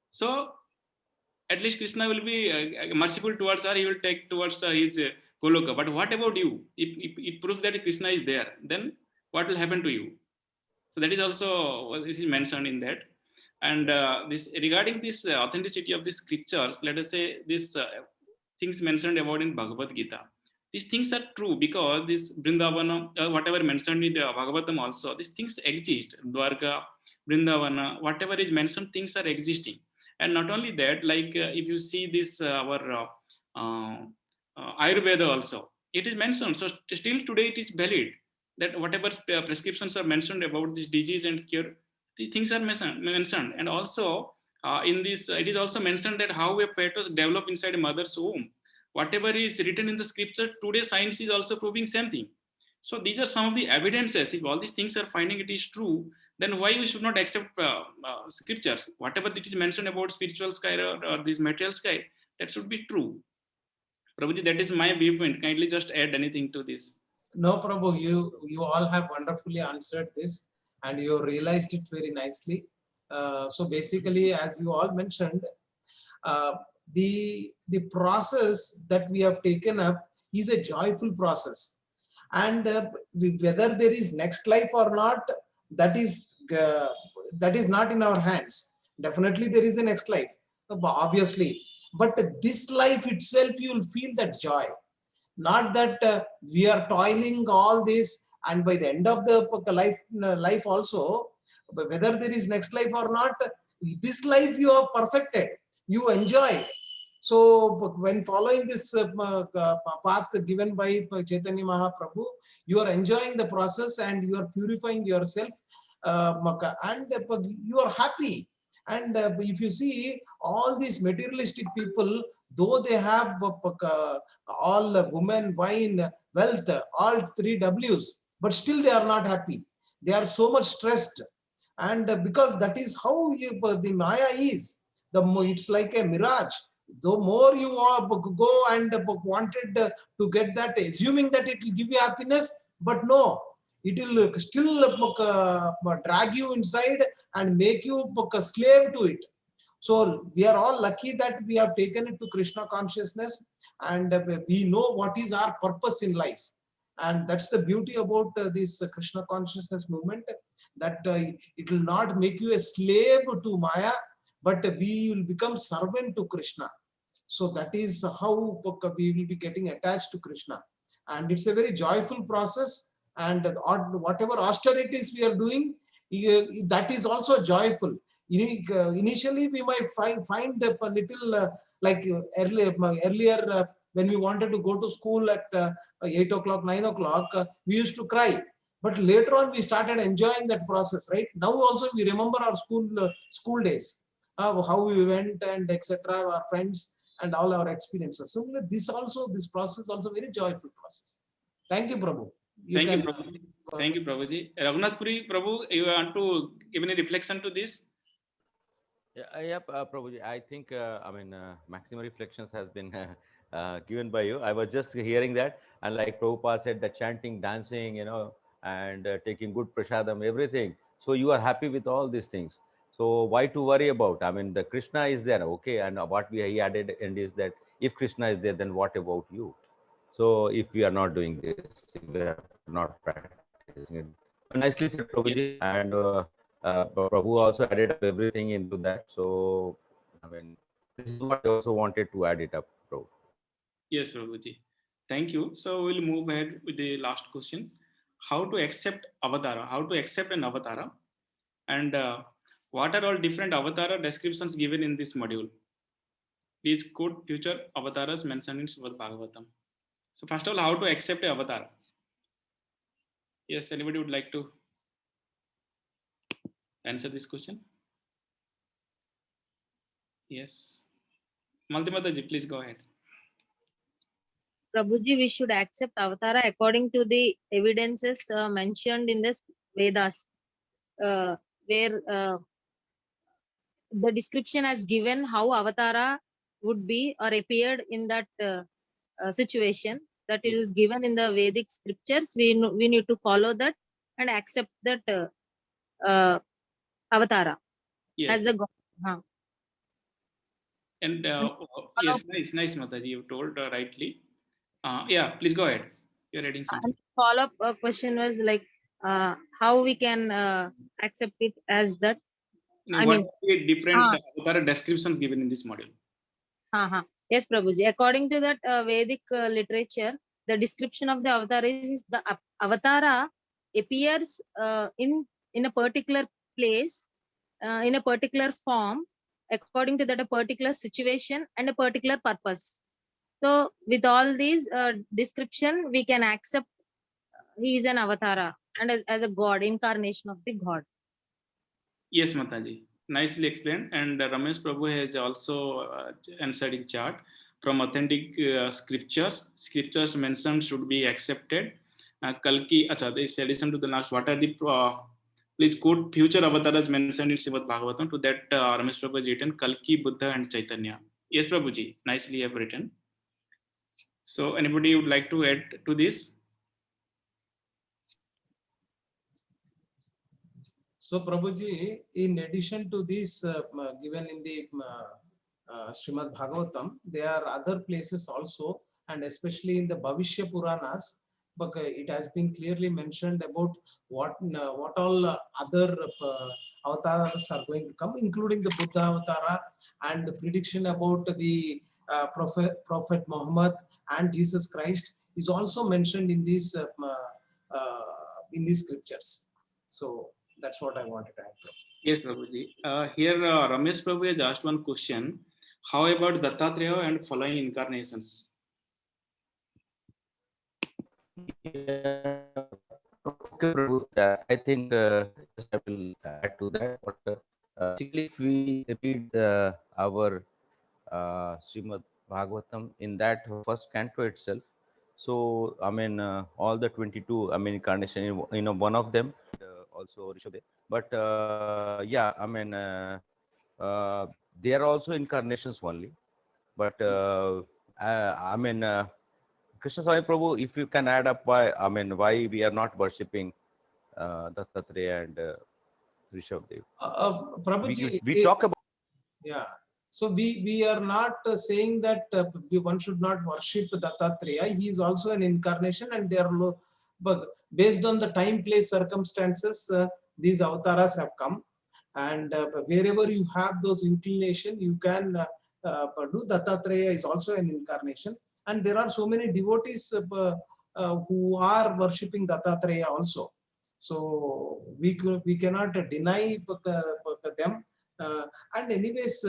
so at least Krishna will be merciful towards her. He will take towards his Goloka. But what about you? If it proves that Krishna is there, then what will happen to you? So that is also this is mentioned in that. And this regarding this authenticity of the scriptures, let us say this things mentioned about in Bhagavad Gita. These things are true because this Vrindavana, whatever mentioned in the Bhagavatam also, these things exist. Dwarka, Vrindavana, whatever is mentioned, things are existing. And not only that, like if you see this our Ayurveda also, it is mentioned. So still today it is valid that whatever prescriptions are mentioned about this disease and cure, the things are mentioned. And also in this, it is also mentioned that how a fetus develop inside a mother's womb. Whatever is written in the scripture, today science is also proving same thing. So these are some of the evidences. If all these things are finding it is true, then why we should not accept scriptures? Whatever it is mentioned about spiritual sky or this material sky, that should be true. Prabhuji, that is my viewpoint. Kindly just add anything to this. No, Prabhu, you all have wonderfully answered this, and you realized it very nicely. So basically, as you all mentioned, the process that we have taken up is a joyful process, and whether there is next life or not, that is not in our hands. Definitely, there is a next life, obviously, but this life itself, you will feel that joy. Not that we are toiling all this, and by the end of the life also, whether there is next life or not, this life you have perfected, you enjoy. So when following this path given by Chaitanya Mahaprabhu, you are enjoying the process and you are purifying yourself, and you are happy. And if you see all these materialistic people, though they have all women, wine, wealth, all 3 W's, but still they are not happy. They are so much stressed. And because that is how the Maya is. It's like a mirage. The more you go and wanted to get that, assuming that it will give you happiness, but no, it will still drag you inside and make you a slave to it. So we are all lucky that we have taken it to Krishna consciousness, and we know what is our purpose in life. And that's the beauty about this Krishna consciousness movement, that it will not make you a slave to Maya, but we will become servant to Krishna. So that is how we will be getting attached to Krishna. And it's a very joyful process. And whatever austerities we are doing, that is also joyful. Initially, we might find a little like earlier when we wanted to go to school at 8 o'clock, 9 o'clock, we used to cry. But later on, we started enjoying that process, right? Now also, we remember our school days, how we went and etc., our friends and all our experiences. So this process also very joyful process. Thank you, Prabhu. Thank you, Prabhu. Thank you, Prabhuji. Raghunath Puri, Prabhu, you want to give any reflection to this? Yeah, Prabhuji, I think, maximum reflections has been given by you. I was just hearing that, and like Prabhupada said, the chanting, dancing, and taking good prasadam, everything. So you are happy with all these things. So why to worry about? The Krishna is there, okay, and what he added and is that if Krishna is there, then what about you? So if we are not doing this, if we are not practicing it, nicely said, Prabhuji, and Prabhu also added up everything into that. So, this is what I also wanted to add it up, Prabhu. Yes, Prabhuji. Thank you. So we'll move ahead with the last question. How to accept avatara? How to accept an avatara? And what are all different avatara descriptions given in this module? Please quote future avatars mentioned in Srimad Bhagavatam. So first of all, how to accept an avatar? Yes, anybody would like to answer this question? Yes. Maltimataji, please go ahead. Prabhuji, we should accept avatara according to the evidences mentioned in the Vedas, where the description has given how avatara would be or appeared in that situation that it is given in the Vedic scriptures, we need to follow that and accept that avatara Yes. as the god. And yes, nice, Mataji, you told rightly. Yeah, please go ahead. You're reading something. Follow-up question was like how we can accept it as that. No, what different avatara descriptions given in this module? Yes, Prabhuji. According to that Vedic literature, the description of the avatar is the avatara appears in a particular place, in a particular form, according to that a particular situation and a particular purpose. So with all these description, we can accept he is an avatara and as a god, incarnation of the god. Yes, Mataji. Nicely explained. And Ramesh Prabhu has also answered in chat. From authentic scriptures mentioned should be accepted. Kalki, this addition to the last, what are the, please quote future avatars mentioned in Srimad Bhagavatam. To that, Ramesh Prabhu has written Kalki, Buddha and Chaitanya. Yes, Prabhuji, nicely have written. So anybody would like to add to this? So Prabhuji, in addition to this given in the Srimad Bhagavatam, there are other places also, and especially in the Bhavishya Puranas, but it has been clearly mentioned about what all other avatars are going to come, including the Buddha avatara, and the prediction about the Prophet Muhammad and Jesus Christ is also mentioned in these scriptures. So that's what I wanted to add. Yes, Prabhuji. Here Ramesh Prabhu has asked one question. How about Dattatreya and following incarnations? Yeah. Okay, Prabhu. I think just I will add to that. But basically, if we read our Srimad Bhagavatam in that first canto itself, so I mean all the 22, I mean incarnation, you know, one of them also Rishabh. But yeah, I mean they are also incarnations only. But I mean. Krishna Swami Prabhu, if you can add up why, I mean, why we are not worshipping Dattatreya and Rishabdev. Prabhuji, we talk about. Yeah. So we are not saying that one should not worship Dattatreya. He is also an incarnation, and they are but based on the time, place, circumstances, these avatars have come. And wherever you have those inclination, you can do. Dattatreya is also an incarnation. And there are so many devotees who are worshipping Dattatreya also. So we cannot deny them. And anyways,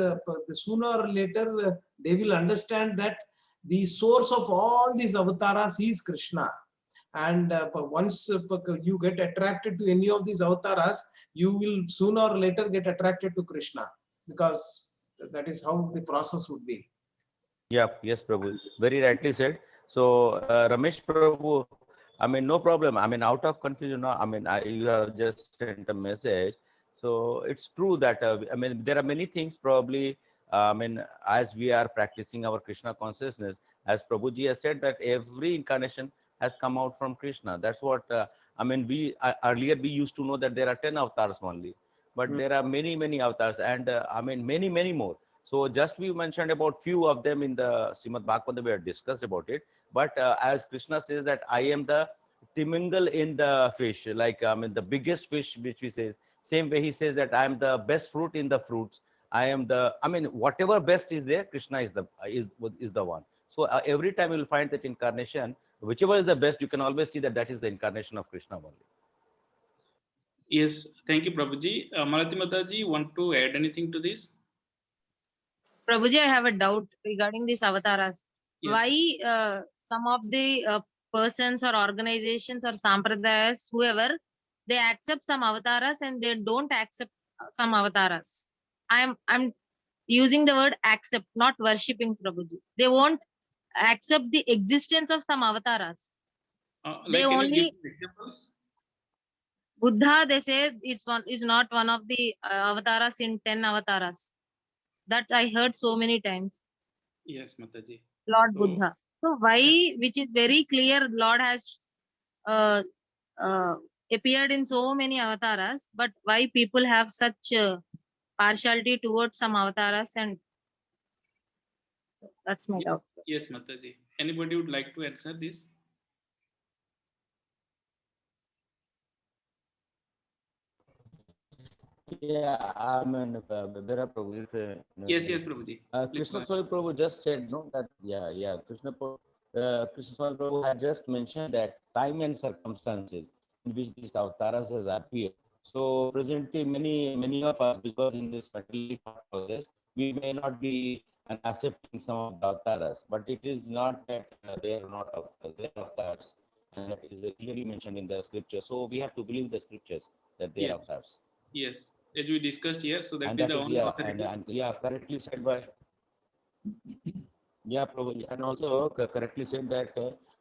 sooner or later, they will understand that the source of all these avatars is Krishna. And once you get attracted to any of these avatars, you will sooner or later get attracted to Krishna, because that is how the process would be. Yeah, yes, Prabhu. Very rightly said. So, Ramesh Prabhu, I mean, no problem. I mean, out of confusion, I mean, you have just sent a message. So it's true that, I mean, there are many things probably, I mean, as we are practicing our Krishna consciousness, as Prabhuji has said that every incarnation has come out from Krishna. That's what, I mean, we earlier we used to know that there are 10 avatars only, but there are many, many avatars, and I mean, many, many more. So just we mentioned about few of them in the Srimad Bhagavatam, we have discussed about it. But as Krishna says that I am the timingal in the fish, like I mean the biggest fish, which he says. Same way he says that I am the best fruit in the fruits. I am the, I mean whatever best is there, Krishna is the one. So every time you will find that incarnation, whichever is the best, you can always see that that is the incarnation of Krishna only. Yes, thank you, Prabhuji. Malati Mataji, want to add anything to this? Prabhuji, I have a doubt regarding these avatars. Yes. Why some of the persons or organizations or sampradayas, whoever, they accept some avatars and they don't accept some avatars? I'm using the word accept, not worshipping, Prabhuji. They won't accept the existence of some avatars. They only examples? Buddha, they say is not one of the avatars in 10 avatars. That I heard so many times. Yes, Mataji. Lord So- Buddha. So why, which is very clear, Lord has appeared in so many avatars, but why people have such partiality towards some avatars, and so that's my doubt. Yes, Mataji. Anybody would like to answer this? Yeah, I mean, Bera Prabhu, Yes, yes, Prabhuji. Please Krishna go Swami Prabhu just said, no, that, Krishna Swami Prabhu had just mentioned that time and circumstances in which these avatars has appeared. So presently, many of us, because in this material process, we may not be accepting some of the avatars, but it is not that they are not avatars, they are avatars, and that is clearly mentioned in the scripture. So we have to believe the scriptures that they are Yes. avatars. Yes, as we discussed here, so that And is that the is, only yeah, authority. and correctly said by, yeah, probably, and also correctly said that,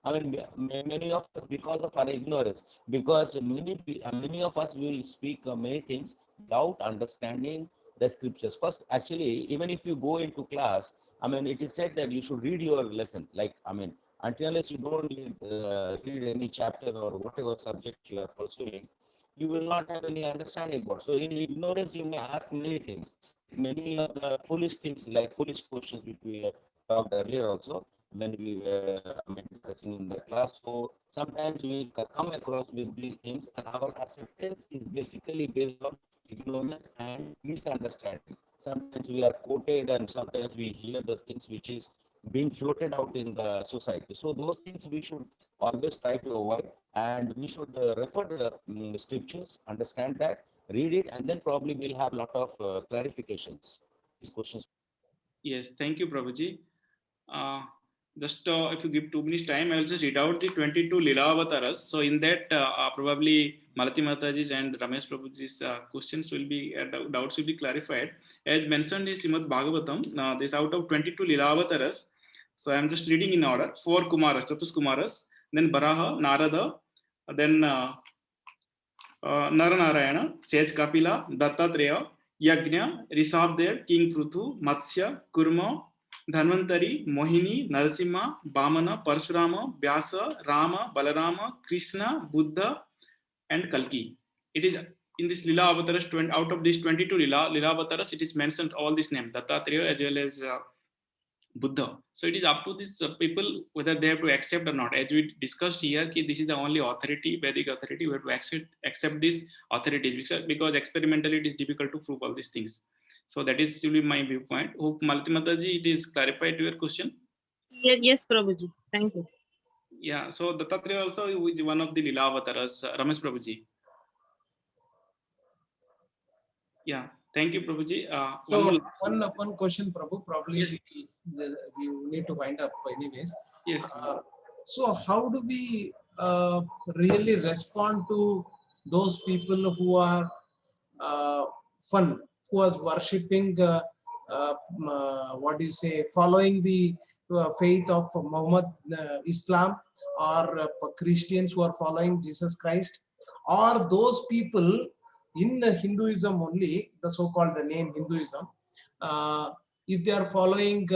I mean, many of us, because of our ignorance, because many of us will speak many things without understanding the scriptures. First, actually, even if you go into class, I mean, it is said that you should read your lesson. Like, I mean, until unless you don't read any chapter or whatever subject you are pursuing, you will not have any understanding about. So in ignorance, you may ask many things, many of the foolish things, like foolish questions which we have talked earlier also when we were discussing in the class. So sometimes we come across with these things, and our acceptance is basically based on ignorance and misunderstanding. Sometimes we are quoted, and sometimes we hear the things which is being floated out in the society. So those things we should always try to avoid, and we should refer the scriptures, understand that, read it, and then probably we'll have a lot of clarifications. These questions. Yes, thank you, Prabhuji. Just if you give 2 minutes time, I will just read out the 22 Lila avatars. So in that, probably Malati Mataji's and Ramesh Prabhuji's questions will be, doubts will be clarified. As mentioned in Srimad Bhagavatam, this out of 22 Lila avatars, so I am just reading in order. 4 Kumaras, Chatus Kumaras, then Baraha, Narada, then Naranarayana, Sage Kapila, Dattatreya, Yajna, Rishabdev, King Prutu, Matsya, Kurma, Dhanvantari, Mohini, Narasimha, Bamana, Parshurama, Vyasa, Rama, Balarama, Krishna, Buddha, and Kalki. It is in this Lila avatars, out of these 22 Lila avatars, it is mentioned all these names, Dattatreya as well as Buddha. So it is up to these people whether they have to accept or not. As we discussed here, this is the only authority, Vedic authority. We have to accept these authorities because experimentally it is difficult to prove all these things. So that is really my viewpoint. Hope Malati Mataji, it is clarified to your question. Yes, Prabhuji. Thank you. Yeah. So Dattatreya also is one of the Lila avatars. Ramesh Prabhuji. Yeah. Thank you, Prabhuji. So one question, Prabhu. Probably yes. we need to wind up anyways. Yes. So how do we really respond to those people who are who are worshipping, what do you say, following the faith of Muhammad, Islam, or Christians who are following Jesus Christ, or those people in Hinduism only, the so-called the name Hinduism, if they are following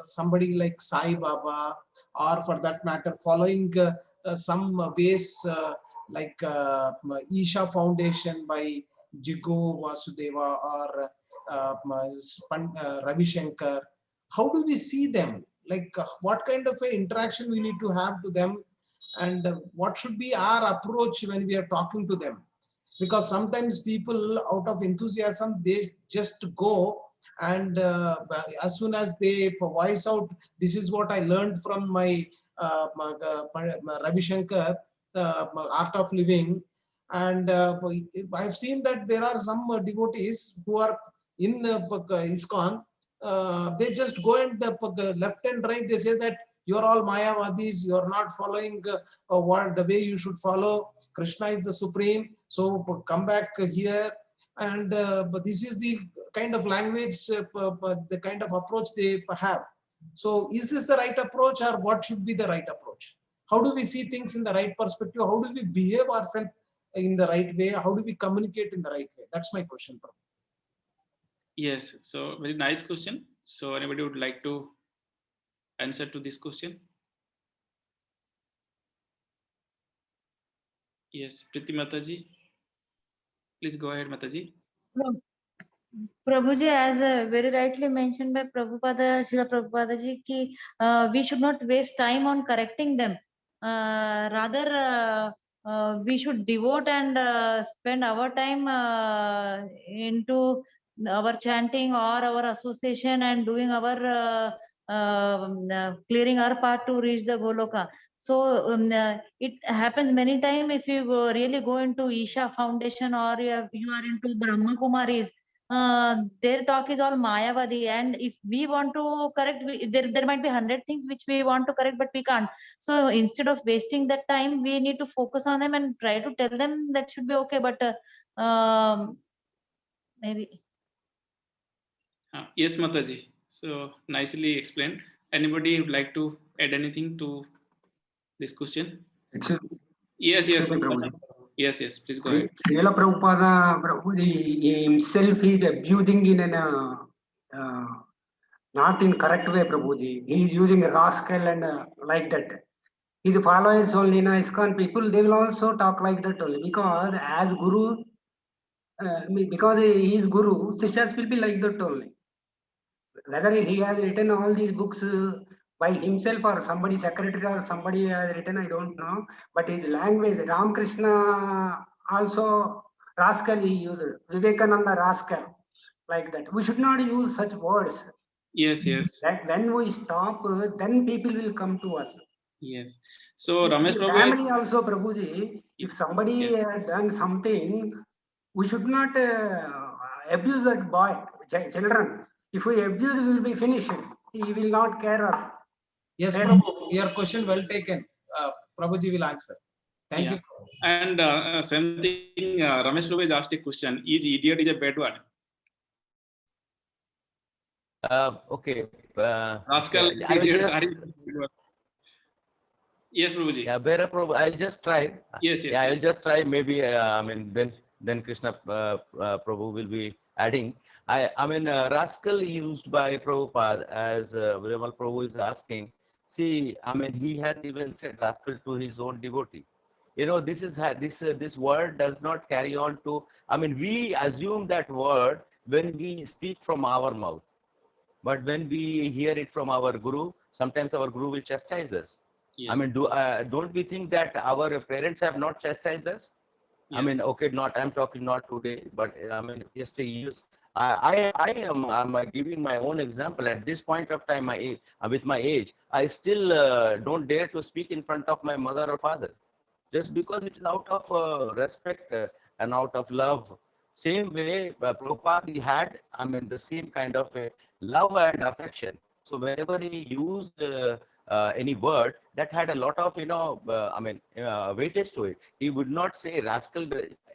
somebody like Sai Baba, or for that matter following some ways like Isha Foundation by Jigo Vasudeva or Ravi Shankar, how do we see them? Like what kind of interaction we need to have to them, and what should be our approach when we are talking to them? Because sometimes people out of enthusiasm, they just go and as soon as they voice out, this is what I learned from my Ravi Shankar, Art of Living, and I've seen that there are some devotees who are in ISKCON, they just go and left and right, they say that you're all Mayavadis, you're not following what the way you should follow. Krishna is the supreme, so come back here. And but this is the kind of language, the kind of approach they have. So is this the right approach, or what should be the right approach? How do we see things in the right perspective? How do we behave ourselves in the right way? How do we communicate in the right way? That's my question, Prabhu. Yes, so very nice question. So anybody would like to answer to this question? Yes, Priti Mataji. Please go ahead, Mataji. Prabhuji, as very rightly mentioned by Prabhupada, Srila Prabhupada ji, ki we should not waste time on correcting them. Rather, we should devote and spend our time into our chanting or our association and doing our clearing our path to reach the Goloka. So it happens many times if you really go into Isha Foundation or you are into Brahma Kumaris. Their talk is all Mayavadi, and if we want to correct, there might be 100 things which we want to correct, but we can't. So instead of wasting that time, we need to focus on them and try to tell them that should be okay. But maybe. Yes, Mataji. So nicely explained. Anybody would like to add anything to this question? Yes, yes. Yes, yes. Please go ahead. Srila Prabhupada, he himself is abusing in an not in correct way, Prabhuji. He is using a rascal and like that. His followers only in ISKCON people, they will also talk like that only, because as Guru, because he is Guru, sisters will be like that only. Whether he has written all these books by himself or somebody secretary or somebody has written, I don't know. But his language, Ramakrishna also rascal he used, Vivekananda rascal, like that. We should not use such words. Yes, yes. That when we stop, then people will come to us. Yes. So Ramesh Prabhu, family also, Prabhuji, if somebody has done something, we should not abuse that boy, children. If we abuse, we will be finished. He will not care us. Yes, Prabhu, your question well taken. Prabhuji will answer. Thank you. And same thing, Ramesh Prabhu asked a question. Is idiot is a bad word? Okay. Rascal, idiots are. Yes, Prabhuji. Yeah, better Prabhu. I'll just try. Yes, yes. Yeah, I'll just try. Maybe I mean then Krishna Prabhu will be adding. I mean rascal used by Prabhupada as Vimal Prabhu is asking. See, I mean he has even said rascal to his own devotee. You know, this is this word does not carry on to. I mean we assume that word when we speak from our mouth, but when we hear it from our Guru, sometimes our Guru will chastise us. Yes. I mean, don't we think that our parents have not chastised us? Yes. I mean, okay, I'm talking not today, but I mean, yesterday years. I'm giving my own example. At this point of time, with my age, I still don't dare to speak in front of my mother or father, just because it is out of respect and out of love. Same way, Prabhupada had, I mean, the same kind of love and affection. So whenever he used any word that had a lot of, I mean, weightage to it, he would not say rascal.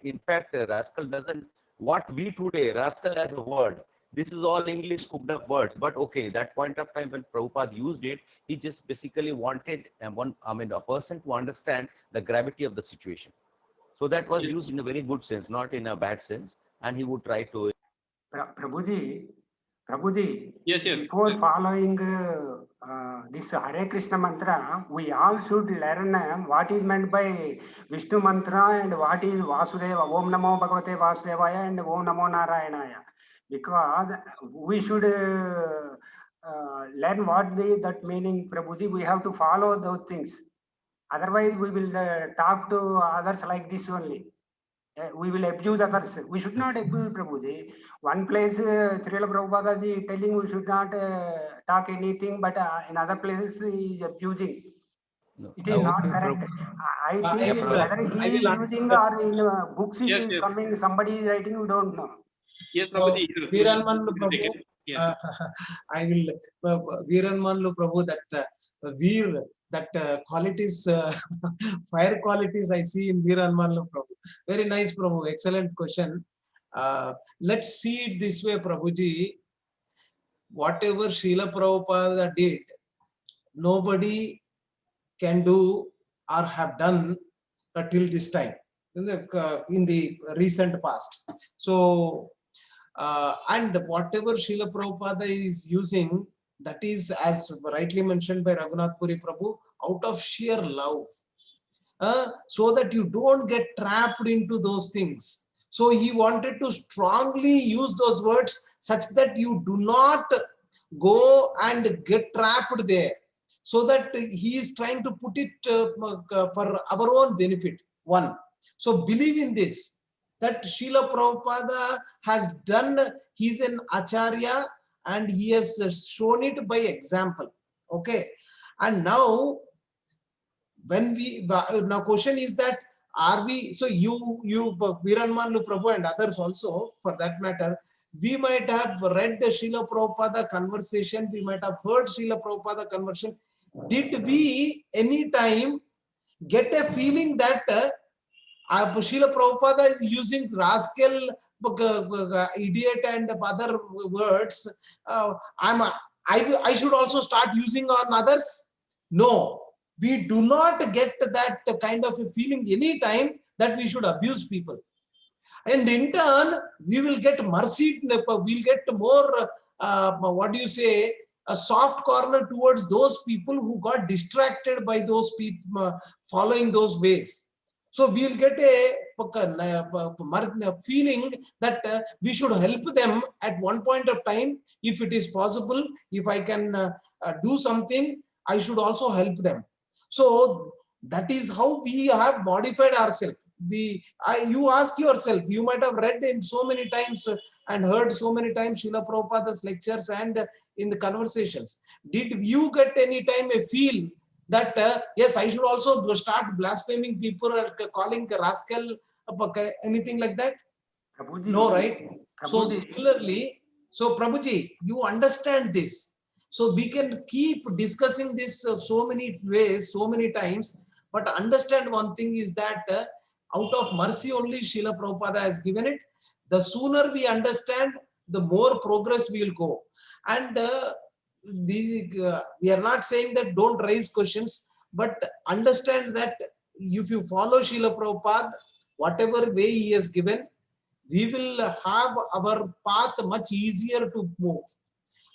In fact, rascal doesn't, what we today, rascal as a word, this is all English cooked up words. But okay, that point of time when Prabhupada used it, he just basically wanted a person to understand the gravity of the situation. So that was used in a very good sense, not in a bad sense. And he would try to. Prabhuji, yes, yes. Before following this Hare Krishna mantra, we all should learn what is meant by Vishnu mantra and what is Vasudeva, Om Namo Bhagavate Vasudevaya and Om Namo Narayanaya. Because we should learn what that meaning, Prabhuji. We have to follow those things. Otherwise, we will talk to others like this only. We will abuse others. We should not abuse, Prabhuji. One place, Srila Prabhupada ji telling we should not talk anything, but in other places he is abusing. No. It is not correct. I think whether he is using or in books it is coming, somebody is writing, we don't know. Yes, Prabhuji. Veeranmanlu Prabhu, I will, Veeranmanlu Prabhu, that Veer, that qualities, fire qualities I see in Veeranmanlu Prabhu. Very nice, Prabhu. Excellent question. Let's see it this way, Prabhuji. Whatever Srila Prabhupada did, nobody can do or have done till this time in the recent past. So, and whatever Srila Prabhupada is using, That is, as rightly mentioned by Raghunath Puri Prabhu, out of sheer love. So that you don't get trapped into those things. So he wanted to strongly use those words such that you do not go and get trapped there. So that he is trying to put it for our own benefit. One. So believe in this, that Srila Prabhupada has done, he's an Acharya and he has shown it by example. Okay. And now, when we, now question is that, are we, so you Viranmanlu Prabhu and others also for that matter, we might have read the Srila Prabhupada conversation, we might have heard Srila Prabhupada conversation. Did we any time get a feeling that Srila Prabhupada is using rascal, idiot and other words? I should also start using on others? No. We do not get that kind of a feeling any time that we should abuse people. And in turn, we will get mercy, we'll get more, what do you say, a soft corner towards those people who got distracted by those people following those ways. So we'll get a feeling that we should help them at one point of time. If it is possible, if I can do something, I should also help them. So that is how we have modified ourselves. You ask yourself, you might have read in so many times and heard so many times Srila Prabhupada's lectures and in the conversations. Did you get any time a feel that, yes, I should also start blaspheming people or calling rascal, anything like that? Prabhuji, No, right? So Prabhuji. similarly, so Prabhuji, you understand this. So we can keep discussing this so many ways, so many times, but understand one thing is that out of mercy only Srila Prabhupada has given it. The sooner we understand, the more progress we will go. And we are not saying that don't raise questions, but understand that if you follow Srila Prabhupada, whatever way he has given, we will have our path much easier to move.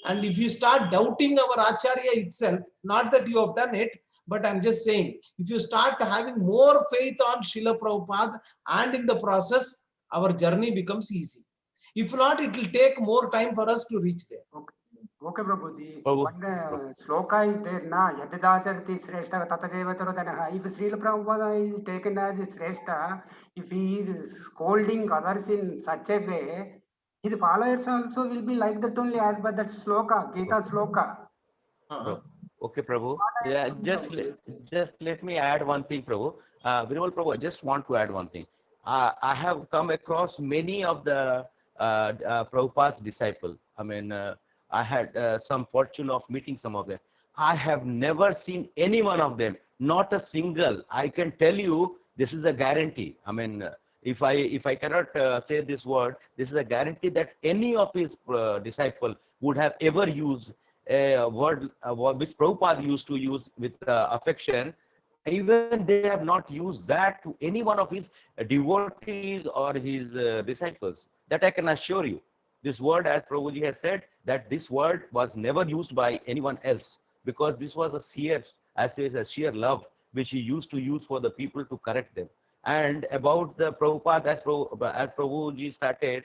And if you start doubting our Acharya itself, not that you have done it, but I'm just saying, if you start having more faith on Srila Prabhupada, and in the process, our journey becomes easy. If not, it will take more time for us to reach there. Okay, Prabhuji. One sloka is there na, Yadidacharati Sreshta Tatadevatarodanaha. If Srila Prabhupada is taken as Sreshta, if he is scolding others in such a way, his followers also will be like that only as per that sloka, Gita sloka. Okay, Prabhu. Yeah, just let me add one thing, Prabhu. Virimal Prabhu, I just want to add one thing. I have come across many of the Prabhupada's disciples. I mean, I had some fortune of meeting some of them. I have never seen any one of them, not a single. I can tell you, this is a guarantee. I mean, if I cannot say this word, this is a guarantee that any of his disciple would have ever used a word which Prabhupada used to use with affection. Even they have not used that to any one of his devotees or his disciples. That I can assure you. This word, as Prabhuji has said, that this word was never used by anyone else, because this was a sheer love which he used to use for the people to correct them. And about the Prabhupada, as Prabhuji started,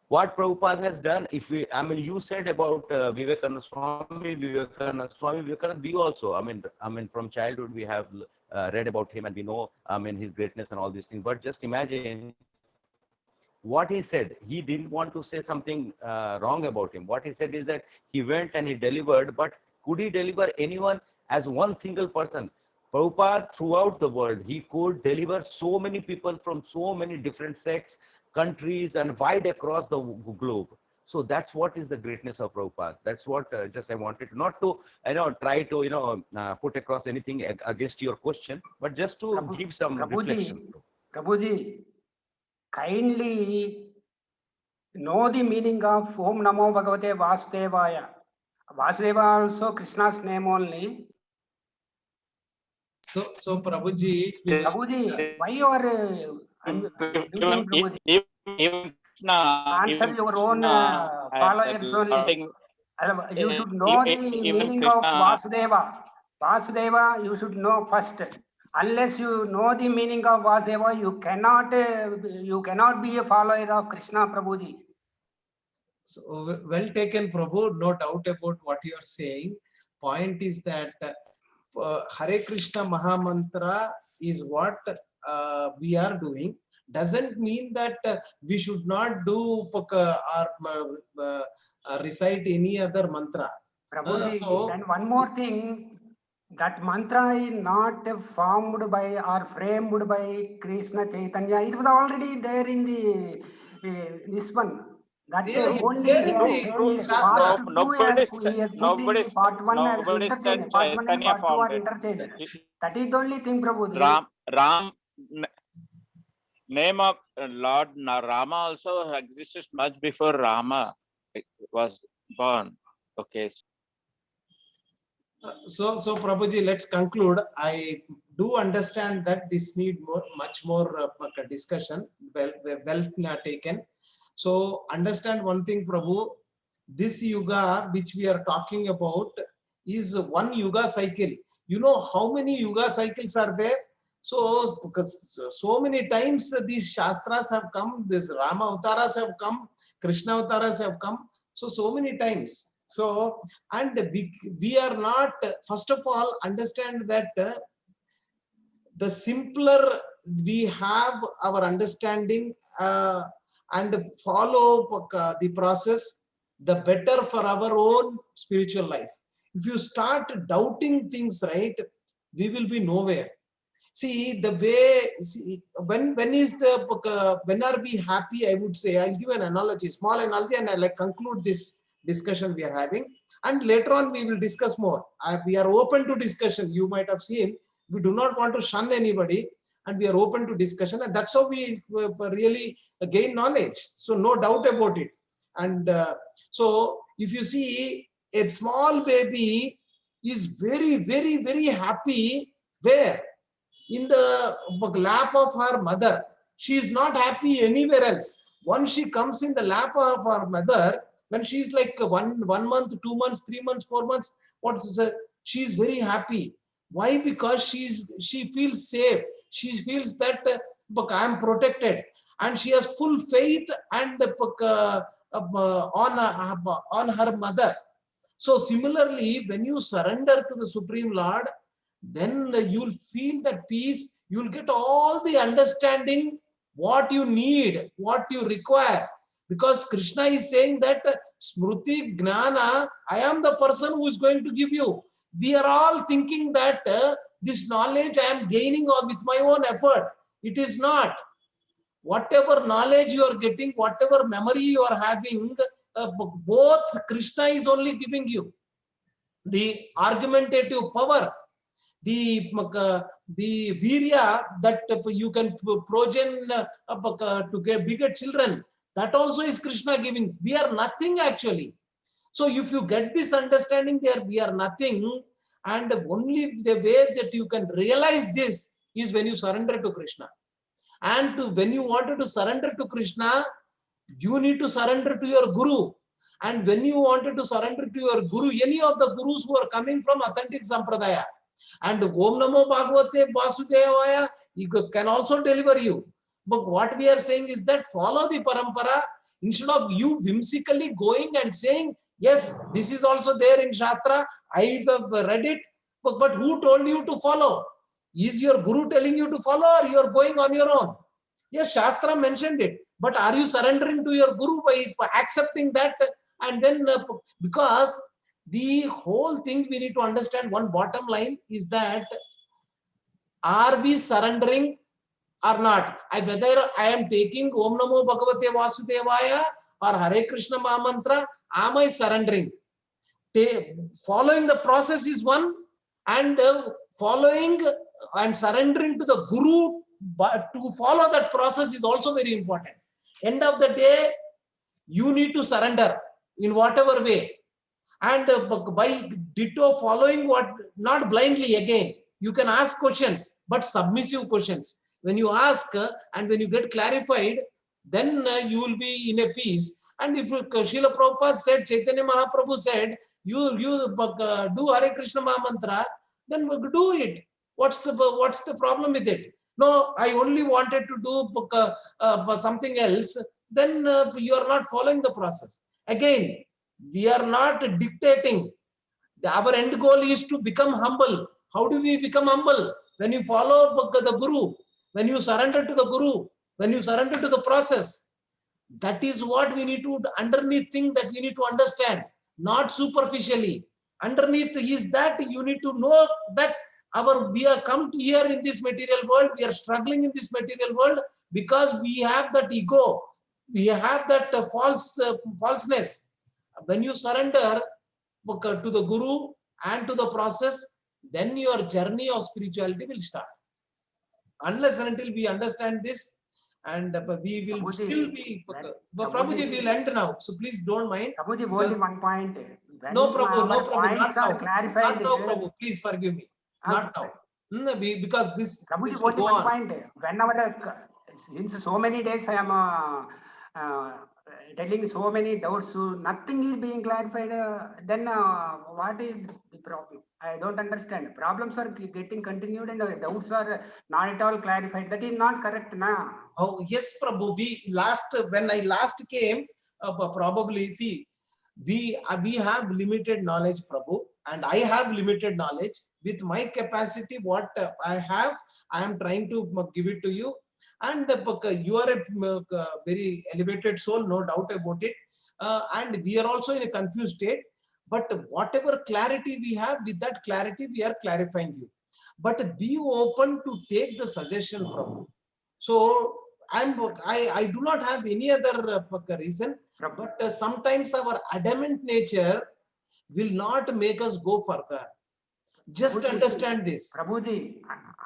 what Prabhupada has done, I mean, you said about Vivekananda Swami, we also, I mean, from childhood we have read about him and we know, I mean, his greatness and all these things. But just imagine what he said. He didn't want to say something wrong about him. What he said is that he went and he delivered, but could he deliver anyone as one single person? Prabhupada, throughout the world, he could deliver so many people from so many different sects, countries, and wide across the globe. So that's what is the greatness of Prabhupada. That's what just I wanted to, not to try to put across anything against your question, but just to give some reflection. Prabhuji, kindly know the meaning of Om Namo Bhagavate Vasudevaya. Vasudeva also Krishna's name only. So Prabhuji, why you are Prabhuji? Answer your own followers only. You should know the meaning of Vasudeva. Vasudeva, you should know first. Unless you know the meaning of Vasudeva, you cannot be a follower of Krishna, Prabhuji. So well taken, Prabhu. No doubt about what you are saying. Point is that Hare Krishna Mahamantra is what we are doing. Doesn't mean that we should not do or recite any other mantra. Prabhuji, and one more thing, that mantra is not formed by or framed by Krishna Chaitanya. It was already there in the this one. That's only nobody said Chaitanya formed it. That is the only thing, Prabhuji. Ram name of Lord Rama also existed much before Rama was born. Okay. So Prabhuji, let's conclude. I do understand that this need much more discussion. Well taken. So understand one thing, Prabhu. This yuga which we are talking about is one yuga cycle. You know how many yuga cycles are there? So because so many times these shastras have come, these Rama avataras have come, Krishna avataras have come. So many times. So, and we are not, first of all, understand that the simpler we have our understanding and follow the process, the better for our own spiritual life. If you start doubting things, right, we will be nowhere. See, the way, when are we happy? I would say, I'll give an analogy, small analogy, and I'll conclude this discussion we are having, and later on we will discuss more. We are open to discussion. You might have seen, we do not want to shun anybody, and we are open to discussion, and that's how we really gain knowledge. So no doubt about it. And so if you see, a small baby is very, very, very happy where? In the lap of her mother. She is not happy anywhere else. Once she comes in the lap of her mother, when she is like 1 month, 2 months, 3 months, 4 months, she is very happy. Why? Because she feels safe. She feels that I am protected, and she has full faith and on her mother. So similarly, when you surrender to the Supreme Lord, then you'll feel that peace. You'll get all the understanding what you need, what you require. Because Krishna is saying that Smruti Gnana, I am the person who is going to give you. We are all thinking that this knowledge I am gaining with my own effort. It is not. Whatever knowledge you are getting, whatever memory you are having, both Krishna is only giving you. The argumentative power, the virya that you can progen to get bigger children, that also is Krishna giving. We are nothing actually. So if you get this understanding there, we are nothing, and only the way that you can realize this is when you surrender to Krishna. And when you wanted to surrender to Krishna, you need to surrender to your Guru. And when you wanted to surrender to your Guru, any of the Gurus who are coming from authentic Sampradaya, and Om Namo Bhagavate Vasudevaya, he can also deliver you. But what we are saying is that follow the parampara instead of you whimsically going and saying, yes, this is also there in Shastra, I have read it, but who told you to follow? Is your Guru telling you to follow, or you are going on your own? Yes, Shastra mentioned it, but are you surrendering to your Guru by accepting that? And then because the whole thing we need to understand, one bottom line is that are we surrendering or not? Whether I am taking Om Namo Bhagavate Vasudevaya or Hare Krishna Mahamantra, am I surrendering? Following the process is one, and following and surrendering to the Guru to follow that process is also very important. End of the day, you need to surrender in whatever way. And by ditto following what, not blindly again, you can ask questions, but submissive questions. When you ask and when you get clarified, then you will be in a peace. And if Srila Prabhupada said, Chaitanya Mahaprabhu said, you do Hare Krishna Mahamantra, then do it. What's the problem with it? No, I only wanted to do something else. Then you are not following the process. Again, we are not dictating. Our end goal is to become humble. How do we become humble? When you follow the Guru, when you surrender to the Guru, when you surrender to the process. That is what we need to, underneath thing that we need to understand, not superficially. Underneath is that you need to know that we are come here in this material world, we are struggling in this material world because we have that ego, we have that falseness. When you surrender to the Guru and to the process, then your journey of spirituality will start. Unless and until we understand this, and we will Prabhuji, still be. Prabhuji, Prabhuji will end now, so please don't mind. Prabhuji, only one point. When No, Prabhu, no, our Prabhu, points not are now. clarified. Not now, Prabhu, please forgive me. Not now. Because this Prabhuji, will only go one on. point. Whenever, since so many days I am telling so many doubts, so nothing is being clarified. Then what is the problem? I don't understand. Problems are getting continued and doubts are not at all clarified. That is not correct, na? Oh yes, Prabhu. When I last came, probably see, we have limited knowledge, Prabhu, and I have limited knowledge. With my capacity, what I have, I am trying to give it to you. And you are a very elevated soul, no doubt about it. And we are also in a confused state. But whatever clarity we have, with that clarity, we are clarifying you. But be open to take the suggestion, Prabhu. So I do not have any other reason, but sometimes our adamant nature will not make us go further. Just Prabhuji, understand this. Prabhuji,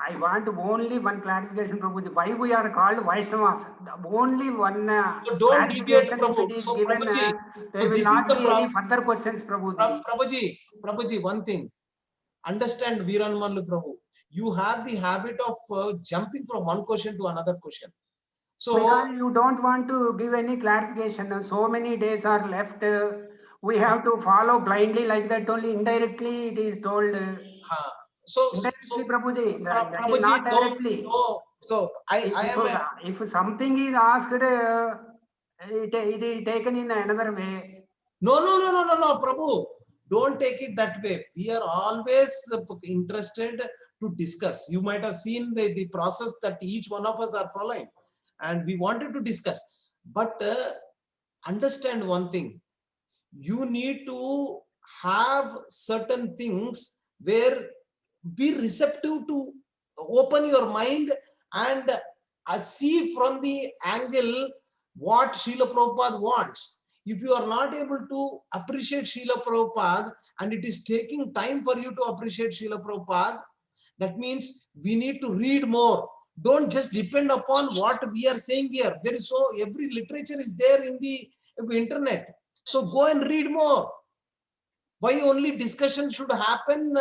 I want only one clarification, Prabhuji. Why we are called Vaishnavas? Only one So don't deviate, clarification, Prabhu. if it is So given, Prabhuji, there so will this is not the be any further questions, Prabhuji. Prabhuji, one thing. Understand, Veeranmallu Prabhu. You have the habit of jumping from one question to another question. So because you don't want to give any clarification. So many days are left. We have to follow blindly like that only. Indirectly, it is told. Indirectly, Prabhuji, that is not directly. No. So if something is asked, it is taken in another way. No, Prabhu. Don't take it that way. We are always interested to discuss. You might have seen the process that each one of us are following, and we wanted to discuss. But understand one thing. You need to have certain things where be receptive to open your mind and see from the angle what Srila Prabhupada wants. If you are not able to appreciate Srila Prabhupada and it is taking time for you to appreciate Srila Prabhupada, that means we need to read more. Don't just depend upon what we are saying here. There is every literature is there in the internet. So go and read more. Why only discussion should happen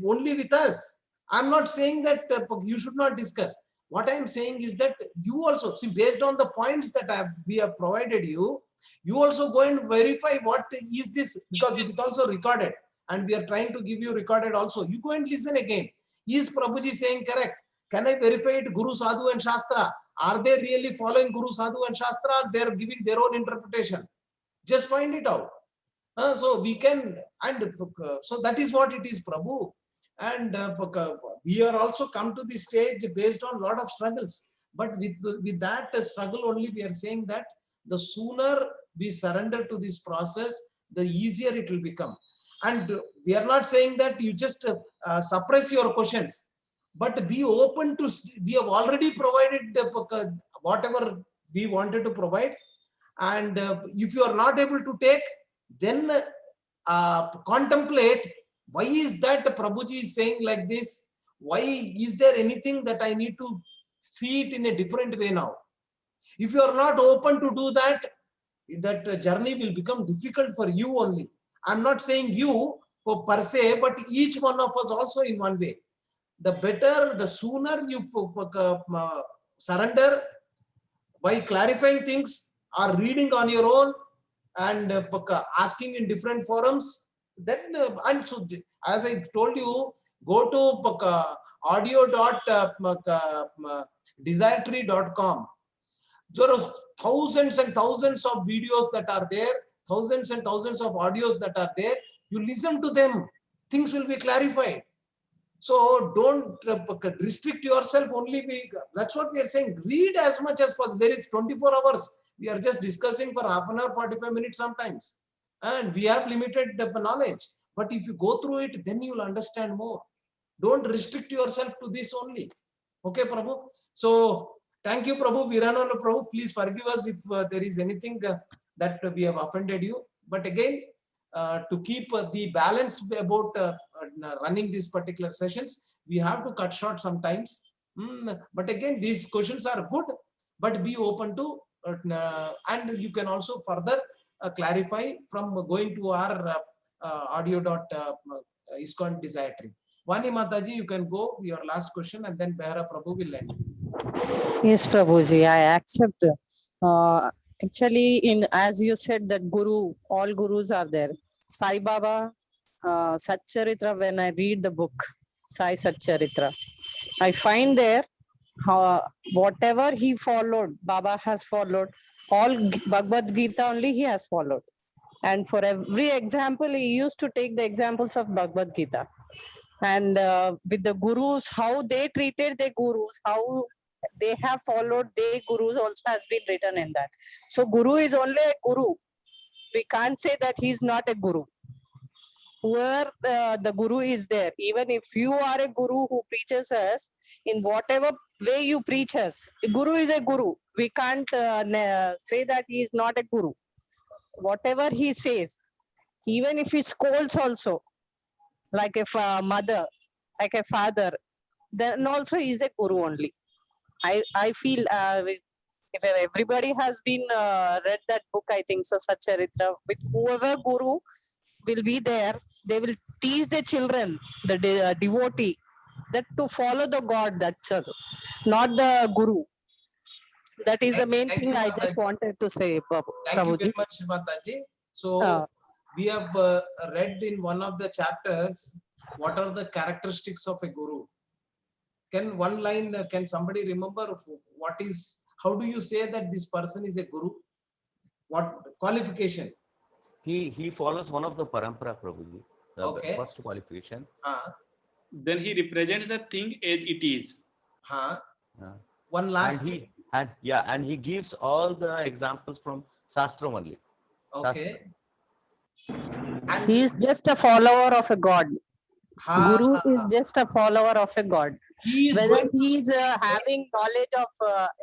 only with us? I'm not saying that you should not discuss. What I'm saying is that you also, see, based on the points that we have provided you, you also go and verify what is this, because it is also recorded and we are trying to give you recorded also. You go and listen again. Is Prabhuji saying correct? Can I verify it Guru, Sadhu and Shastra? Are they really following Guru, Sadhu and Shastra? Or they are giving their own interpretation? Just find it out. So we can, and so that is what it is, Prabhu. And we are also come to this stage based on a lot of struggles. But with that struggle only, we are saying that the sooner we surrender to this process, the easier it will become. And we are not saying that you just suppress your questions, but be open to, we have already provided whatever we wanted to provide. And if you are not able to take, then contemplate, why is that Prabhuji is saying like this? Why is there anything that I need to see it in a different way now? If you are not open to do that, that journey will become difficult for you only. I'm not saying you per se, but each one of us also in one way. The better, the sooner you surrender by clarifying things, or reading on your own and asking in different forums, then and so as I told you, go to audio.desiretory.com. There are thousands and thousands of videos that are there, thousands and thousands of audios that are there. You listen to them, things will be clarified. So don't restrict yourself only. That's what we are saying. Read as much as possible. There is 24 hours. We are just discussing for half an hour, 45 minutes sometimes. And we have limited knowledge. But if you go through it, then you will understand more. Don't restrict yourself to this only. Okay, Prabhu? So, thank you, Prabhu. Virananda Prabhu, please forgive us if there is anything that we have offended you. But again, to keep the balance about running these particular sessions, we have to cut short sometimes. But again, these questions are good, but be open to, and you can also further clarify from going to our audio.ISKCON Desire Tree. Vani Mataji, you can go, your last question, and then Behra Prabhu will end. Yes, Prabhuji, I accept. Actually, as you said, that Guru, all Gurus are there. Sai Baba, Satcharitra, when I read the book, Sai Satcharitra, I find there whatever he followed, Baba has followed. All Bhagavad Gita only he has followed. And for every example, he used to take the examples of Bhagavad Gita. And with the Gurus, how they treated their Gurus, how they have followed their Gurus also has been written in that. So Guru is only a Guru. We can't say that he is not a Guru. Whoever the Guru is there, even if you are a Guru who preaches us, in whatever way you preach us, a Guru is a Guru. We can't say that he is not a Guru. Whatever he says, even if he scolds also, like a mother, like a father, then also he is a Guru only. I feel if everybody has been read that book, I think so, Satcharitra, with whoever Guru will be there, they will teach the children, the devotee, that to follow the God, that's not the Guru. That is the main thing I just wanted to say, Prabhuji. Thank you very much, Mataji. So we have read in one of the chapters, what are the characteristics of a Guru? Can one line, can somebody remember what is, how do you say that this person is a Guru? What qualification? He follows one of the parampara, Prabhuji. The first qualification. Then he represents the thing as it is. One last thing. And he gives all the examples from Shastra only. Okay. And he is just a follower of a God. Guru is just a follower of a God. Whether he is having knowledge of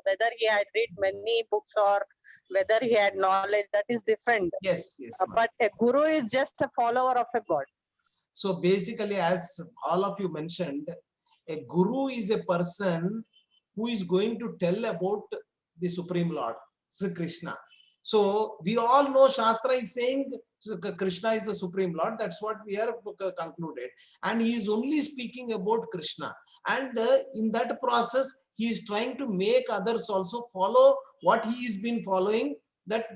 whether he had read many books or whether he had knowledge, that is different. Yes, yes. But a Guru is just a follower of a God. So basically, as all of you mentioned, a Guru is a person who is going to tell about the Supreme Lord, Sri Krishna. So we all know Shastra is saying Krishna is the Supreme Lord. That's what we are concluded. And he is only speaking about Krishna. And in that process, he is trying to make others also follow what he has been following, that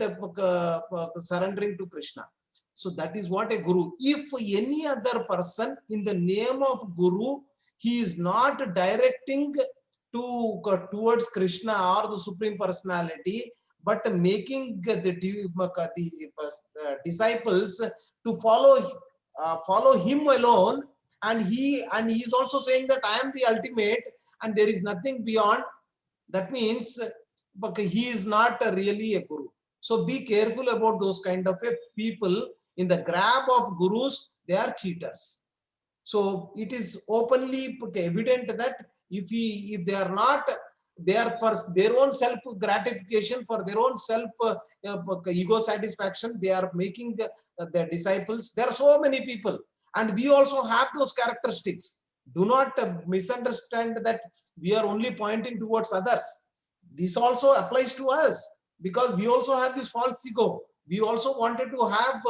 surrendering to Krishna. So that is what a Guru. If any other person in the name of Guru, he is not directing towards Krishna or the Supreme Personality, but making the disciples to follow him alone, and he is also saying that I am the ultimate and there is nothing beyond. That means he is not really a Guru. So be careful about those kind of people. In the grab of Gurus, they are cheaters. So it is openly evident that if they are not, they are for their own self gratification, for their own self ego satisfaction, they are making their disciples. There are so many people, and we also have those characteristics. Do not misunderstand that we are only pointing towards others. This also applies to us, because we also have this false ego. We also wanted to have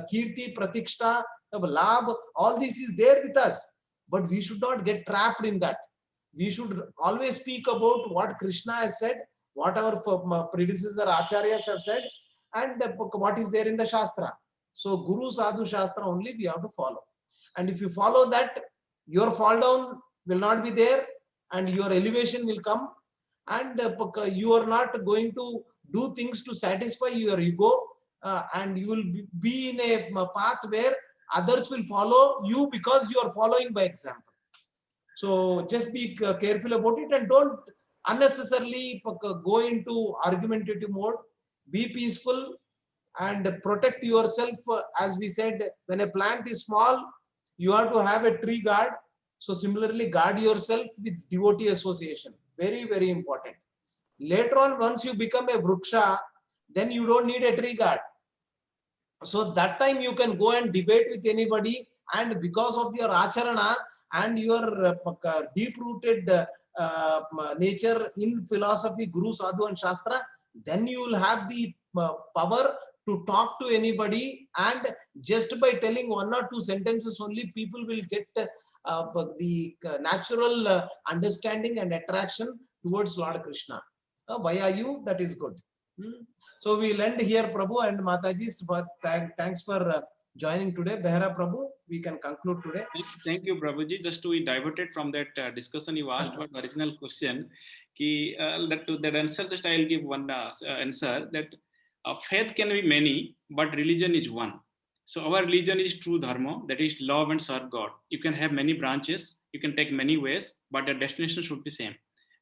kirti, pratikshta, labh, all this is there with us, but we should not get trapped in that. We should always speak about what Krishna has said, whatever predecessor acharyas have said, and what is there in the Shastra. So Guru Sadhu Shastra only we have to follow. And if you follow that, your fall down will not be there and your elevation will come, and you are not going to do things to satisfy your ego, and you will be in a path where others will follow you because you are following by example. So just be careful about it and don't unnecessarily go into argumentative mode. Be peaceful and protect yourself. As we said, when a plant is small, you have to have a tree guard. So similarly, guard yourself with devotee association. Very, very important. Later on, once you become a vruksha, then you don't need a tree guard. So that time you can go and debate with anybody, and because of your acharana and your deep-rooted nature in philosophy, Guru, Sadhu and Shastra, then you will have the power to talk to anybody, and just by telling 1 or 2 sentences only, people will get the natural understanding and attraction towards Lord Krishna. Via you, that is good. So we'll end here, Prabhu and Mataji. Thanks for joining today. Behera Prabhu, we can conclude today. Thank you, Prabhuji. Just to be diverted from that discussion you asked about the original question, that answer, just I'll give one answer, that faith can be many, but religion is one. So our religion is true dharma, that is love and serve God. You can have many branches, you can take many ways, but the destination should be same.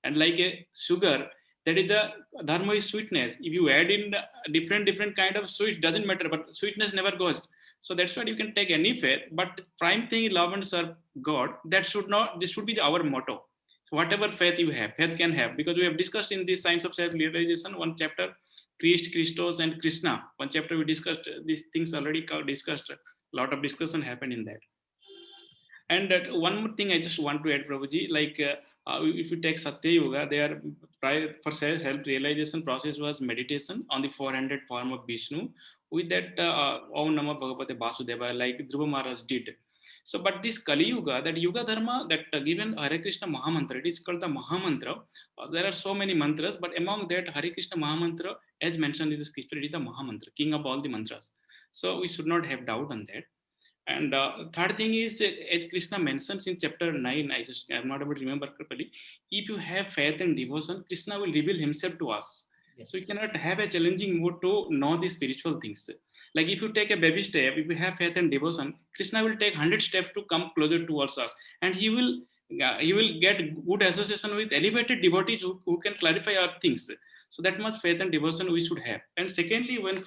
And like a sugar, that is the dharma is sweetness. If you add in different kind of sweet, doesn't matter, but sweetness never goes. So that's why you can take any faith, but prime thing is love and serve God. That should not, this should be our motto. So whatever faith you have, faith can have, because we have discussed in this Science of Self-Realization, one chapter, Christ, Christos and Krishna. One chapter we discussed these things already discussed. A lot of discussion happened in that. And that one more thing I just want to add, Prabhuji, like if you take Satya Yoga, their for self-realization process was meditation on the 400 form of Vishnu with that Om Namah Bhagavate Vasudeva, like Dhruva Maharaj did. So, but this Kali Yuga, that Yuga Dharma, that given Hare Krishna Mahamantra, it is called the Mahamantra. There are so many mantras, but among that Hare Krishna Mahamantra, as mentioned in the scripture, it is the Mahamantra, king of all the mantras. So we should not have doubt on that. And third thing is, as Krishna mentions in chapter 9, I'm not able to remember properly, if you have faith and devotion, Krishna will reveal himself to us. Yes. So you cannot have a challenging mode to know the spiritual things. Like if you take a baby step, if you have faith and devotion, Krishna will take 100 steps to come closer towards us. And he will get good association with elevated devotees who can clarify our things. So that much faith and devotion we should have. And secondly, when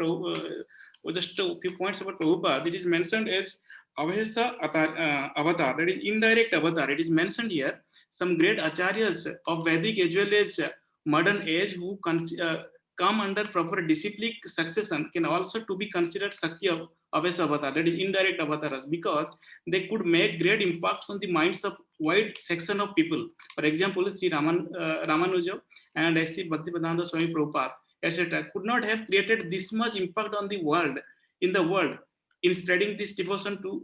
just a few points about Prabhupada, it is mentioned as Avhesa avatar, that is indirect avatar. It is mentioned here, some great acharyas of Vedic as well as modern age who come under proper disciplic succession can also to be considered Sakti of Avhesa avatar, that is indirect avatars, because they could make great impacts on the minds of wide section of people. For example, Sri Ramanuja and S.C. Bhaktivedanta Swami Prabhupada, etc., could not have created this much impact on the world, in spreading this devotion to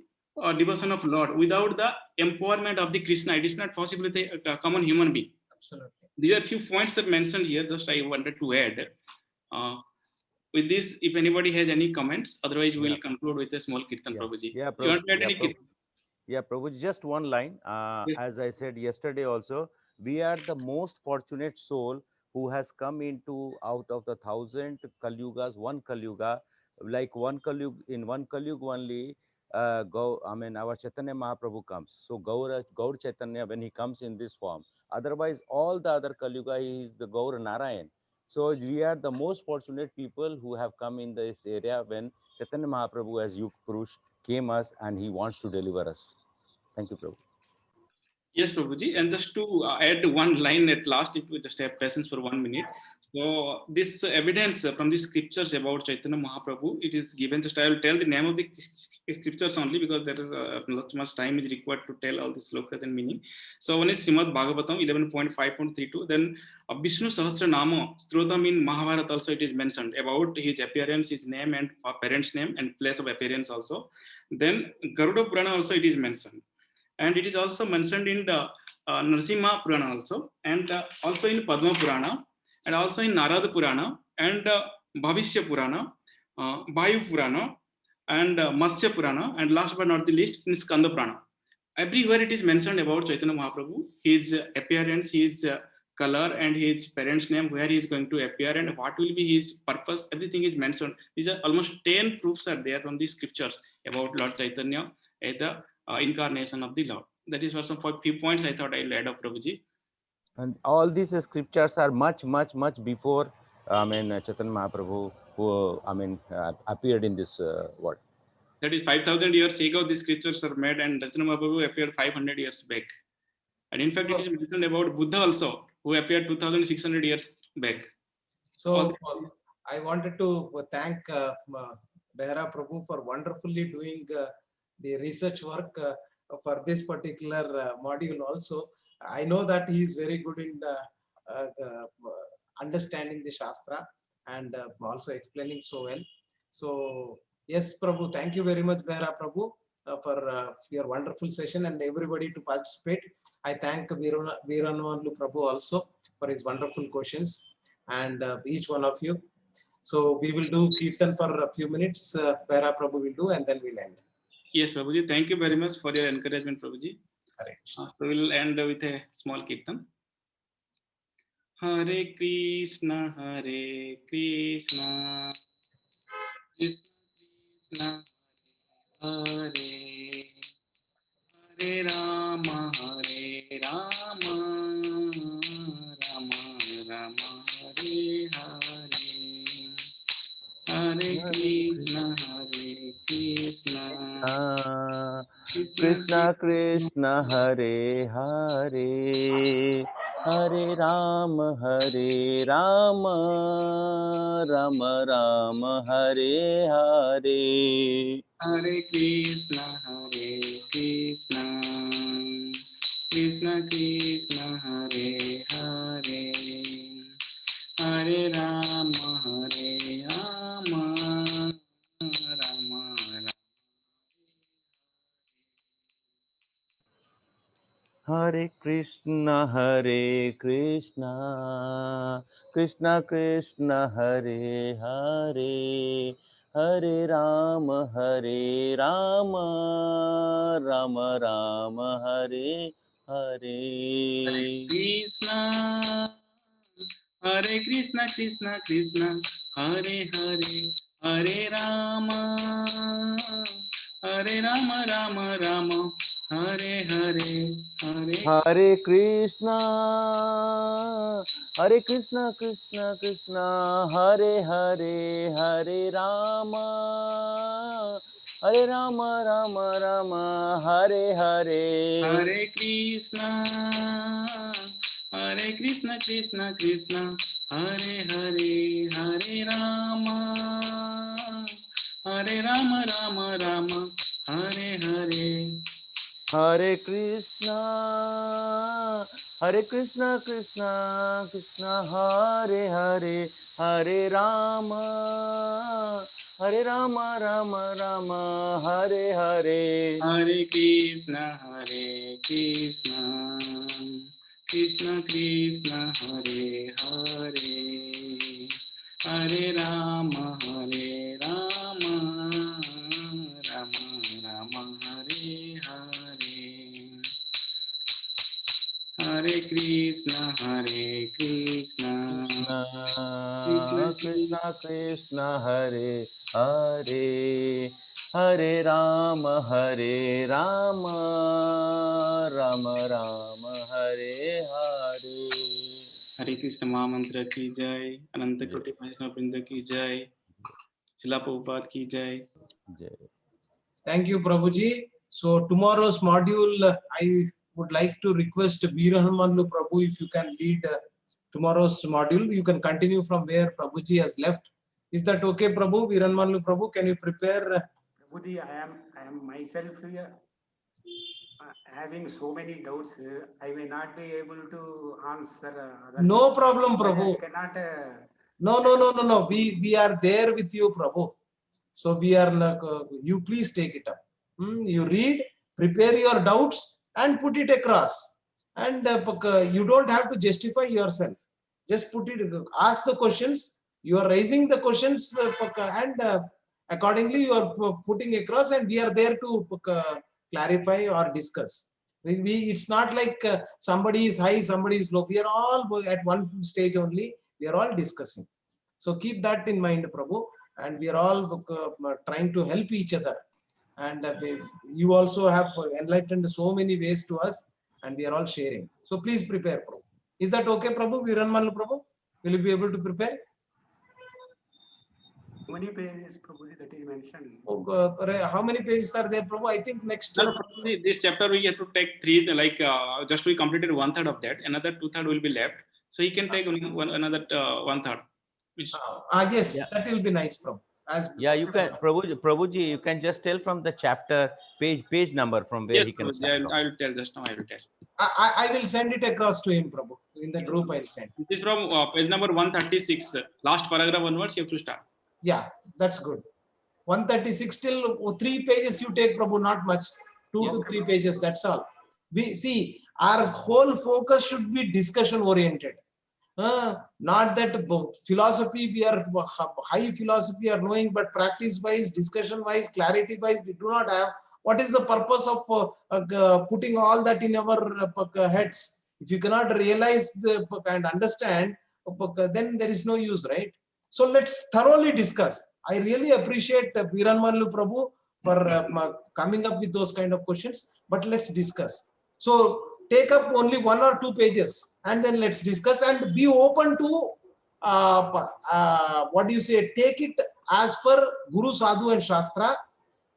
devotion of Lord without the empowerment of the Krishna. It is not possible with a common human being. Absolutely. There are a few points that mentioned here, just I wanted to add. With this, if anybody has any comments, otherwise we will conclude with a small Kirtan, Prabhuji. Yeah, Prabhuji, just one line. Yes. As I said yesterday also, we are the most fortunate soul who has come out of the 1,000 Kalyugas, one Kalyuga, like one Kalyug, in one Kalyug only, our Chaitanya Mahaprabhu comes. So Gaur Chaitanya, when he comes in this form, otherwise all the other Kalyuga, he is the Gaur Narayan. So we are the most fortunate people who have come in this area when Chaitanya Mahaprabhu as Yug Purush came us and he wants to deliver us. Thank you, Prabhu. Yes, Prabhuji, and just to add one line at last, if we just have patience for 1 minute. So this evidence from the scriptures about Chaitanya Mahaprabhu, it is given, just I will tell the name of the scriptures only because there is not much time is required to tell all the slokas and meaning. So one is Srimad Bhagavatam 11.5.32, then Vishnu Sahasra Nama, Strotam in Mahabharata also it is mentioned about his appearance, his name and parents' name and place of appearance also. Then Garuda Purana also it is mentioned. And it is also mentioned in the Narasimha Purana also, and also in Padma Purana. and also in Narada Purana and Bhavishya Purana, Vayu Purana, and Matsya Purana, and last but not the least in Skanda Purana. Everywhere it is mentioned about Chaitanya Mahaprabhu, his appearance, his color, and his parents' name, where he is going to appear, and what will be his purpose. Everything is mentioned. These are almost 10 proofs are there from the scriptures about Lord Chaitanya as the incarnation of the Lord. That is for some few points I thought I'll add up, Prabhuji. And all these scriptures are much before Chaitanya Mahaprabhu, who appeared in this world. That is 5,000 years ago the scriptures are made, and Chaitanya Mahaprabhu appeared 500 years back. And in fact, it is mentioned about Buddha also, who appeared 2,600 years back. So I wanted to thank Behera Prabhu for wonderfully doing the research work for this particular module also. I know that he is very good in understanding the Shastra and also explaining so well. So yes, Prabhu, thank you very much, Behera Prabhu, for your wonderful session and everybody to participate. I thank Veeranumanlu Prabhu also for his wonderful questions, and each one of you. So we will do Kirtan for a few minutes, Behera Prabhu will do, and then we'll end. Yes, Prabhuji, thank you very much for your encouragement, Prabhuji. So we'll end with a small Kirtan. Hare Krishna, Hare Krishna, Krishna Hare, Hare Rama, Hare Rama, Rama Rama, Hare Hare. Hare Krishna, Hare Krishna, Krishna Krishna, Hare Hare, Hare Rama, Hare Rama, Rama Rama, Hare Hare. Hare Krishna, Hare Krishna, Krishna Krishna, Hare Hare, Hare Rama, Hare Rama, Rama Rama. Hare Krishna, Hare Krishna, Krishna Krishna, Hare Hare, Hare Rama, Hare Rama, Rama Rama, Hare Hare. Krishna, Hare Krishna, Krishna Krishna, Hare Hare, Hare Rama, Hare Rama, Rama Rama, Hare Hare, Hare. Hare Krishna, Hare Krishna, Krishna Krishna, Hare Hare, Hare Rama, Hare Rama, Rama Rama, Hare Hare. Hare Krishna, Hare Krishna, Krishna Krishna, Hare Hare, Hare Rama, Hare Rama, Rama Rama, Hare Hare. Hare Krishna, Hare Krishna, Krishna Krishna, Hare Hare, Hare Rama, Hare Rama, Rama Rama, Hare Hare. Hare Krishna, Hare Krishna, Krishna Krishna, Hare Hare, Hare Rama, Hare Rama, Rama Rama, Hare Hare. Hare Krishna, Hare Krishna, Krishna Krishna, Hare Hare, Hare Rama, Hare Rama, Rama Rama, Hare Hare. हरे कृष्ण महामंत्र की जय, अनंत कोटि वैष्णव वृंद की जय, शिला प्रभुपाद की जय. Thank you, Prabhuji. So tomorrow's module, I would like to request Veeranumanlu Prabhu, if you can lead tomorrow's module. You can continue from where Prabhuji has left. Is that okay, Prabhu? Veeranumanlu Prabhu, can you prepare? Prabhuji, I am myself here, having so many doubts. I may not be able to answer. No problem, Prabhu. I cannot. No. We are there with you, Prabhu. So we are. You please take it up. You read, prepare your doubts, and put it across. And you don't have to justify yourself. Just put it, ask the questions. You are raising the questions and accordingly you are putting across, and we are there to clarify or discuss. It's not like somebody is high, somebody is low. We are all at one stage only. We are all discussing. So keep that in mind, Prabhu. And we are all trying to help each other. And you also have enlightened so many ways to us, and we are all sharing. So please prepare, Prabhu. Is that okay, Prabhu? Viranmalu Prabhu, will you be able to prepare? How many pages, Prabhuji, that you mentioned? How many pages are there, Prabhu? I think next. No, this chapter we have to take 3, like just we completed 1/3 of that. Another 2/3 will be left. So he can take another 1/3. Yes, Yeah. that will be nice, Prabhu. Yeah, you can, Prabhuji, you can just tell from the chapter page number from where Yes, he can Prabhuji, start from. I will tell just now. I will tell. I will send it across to him, Prabhu. In the group, I'll send. This is from page number 136. Last paragraph onwards, you have to start. Yeah, that's good. 136 till 3 pages you take, Prabhu, not much. 2 to 3 pages, that's all. We see our whole focus should be discussion oriented. Not that philosophy, we are high philosophy are knowing, but practice wise, discussion wise, clarity wise, we do not have. What is the purpose of putting all that in our heads? If you cannot realize and understand, then there is no use, right? So let's thoroughly discuss. I really appreciate Viranmalu Prabhu for coming up with those kind of questions, but let's discuss. So take up only 1 or 2 pages and then let's discuss, and be open to what do you say, take it as per Guru, Sadhu and Shastra,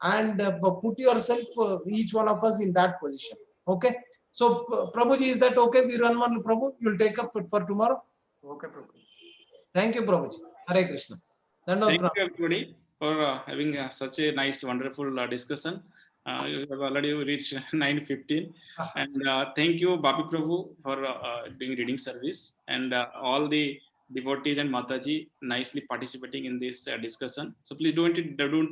and put yourself, each one of us in that position. Okay. So Prabhuji, is that okay? Viranmalu Prabhu, you'll take up it for tomorrow. Okay, Prabhu. Thank you, Prabhuji. Hare Krishna. Thank you, everybody, for having such a nice, wonderful discussion. You have already reached 9:15, and thank you, Bapi Prabhu, for doing reading service, and all the devotees and Mataji nicely participating in this discussion. So please don't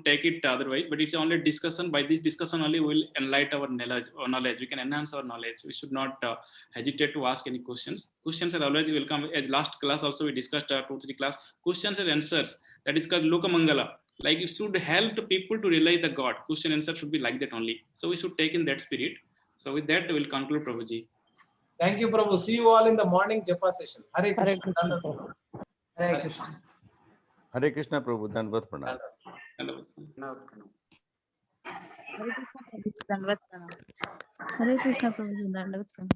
take it otherwise, but it's only discussion. By this discussion only, we will enlighten our knowledge. We can enhance our knowledge. We should not hesitate to ask any questions. Questions are always welcome. As last class also we discussed 2-3 class questions and answers. That is called Lokamangala. Like it should help people to realize the God. Question and answer should be like that only. So we should take in that spirit. So with that, we will conclude, Prabhuji. Thank you, Prabhu. See you all in the morning Japa session. Hare Krishna. Hare Krishna. Hare Krishna, Prabhu. Dandavat pranam. Hare Krishna Prabhuji, Dandavat pranam. Hare Krishna Prabhuji, Dandavat pranam.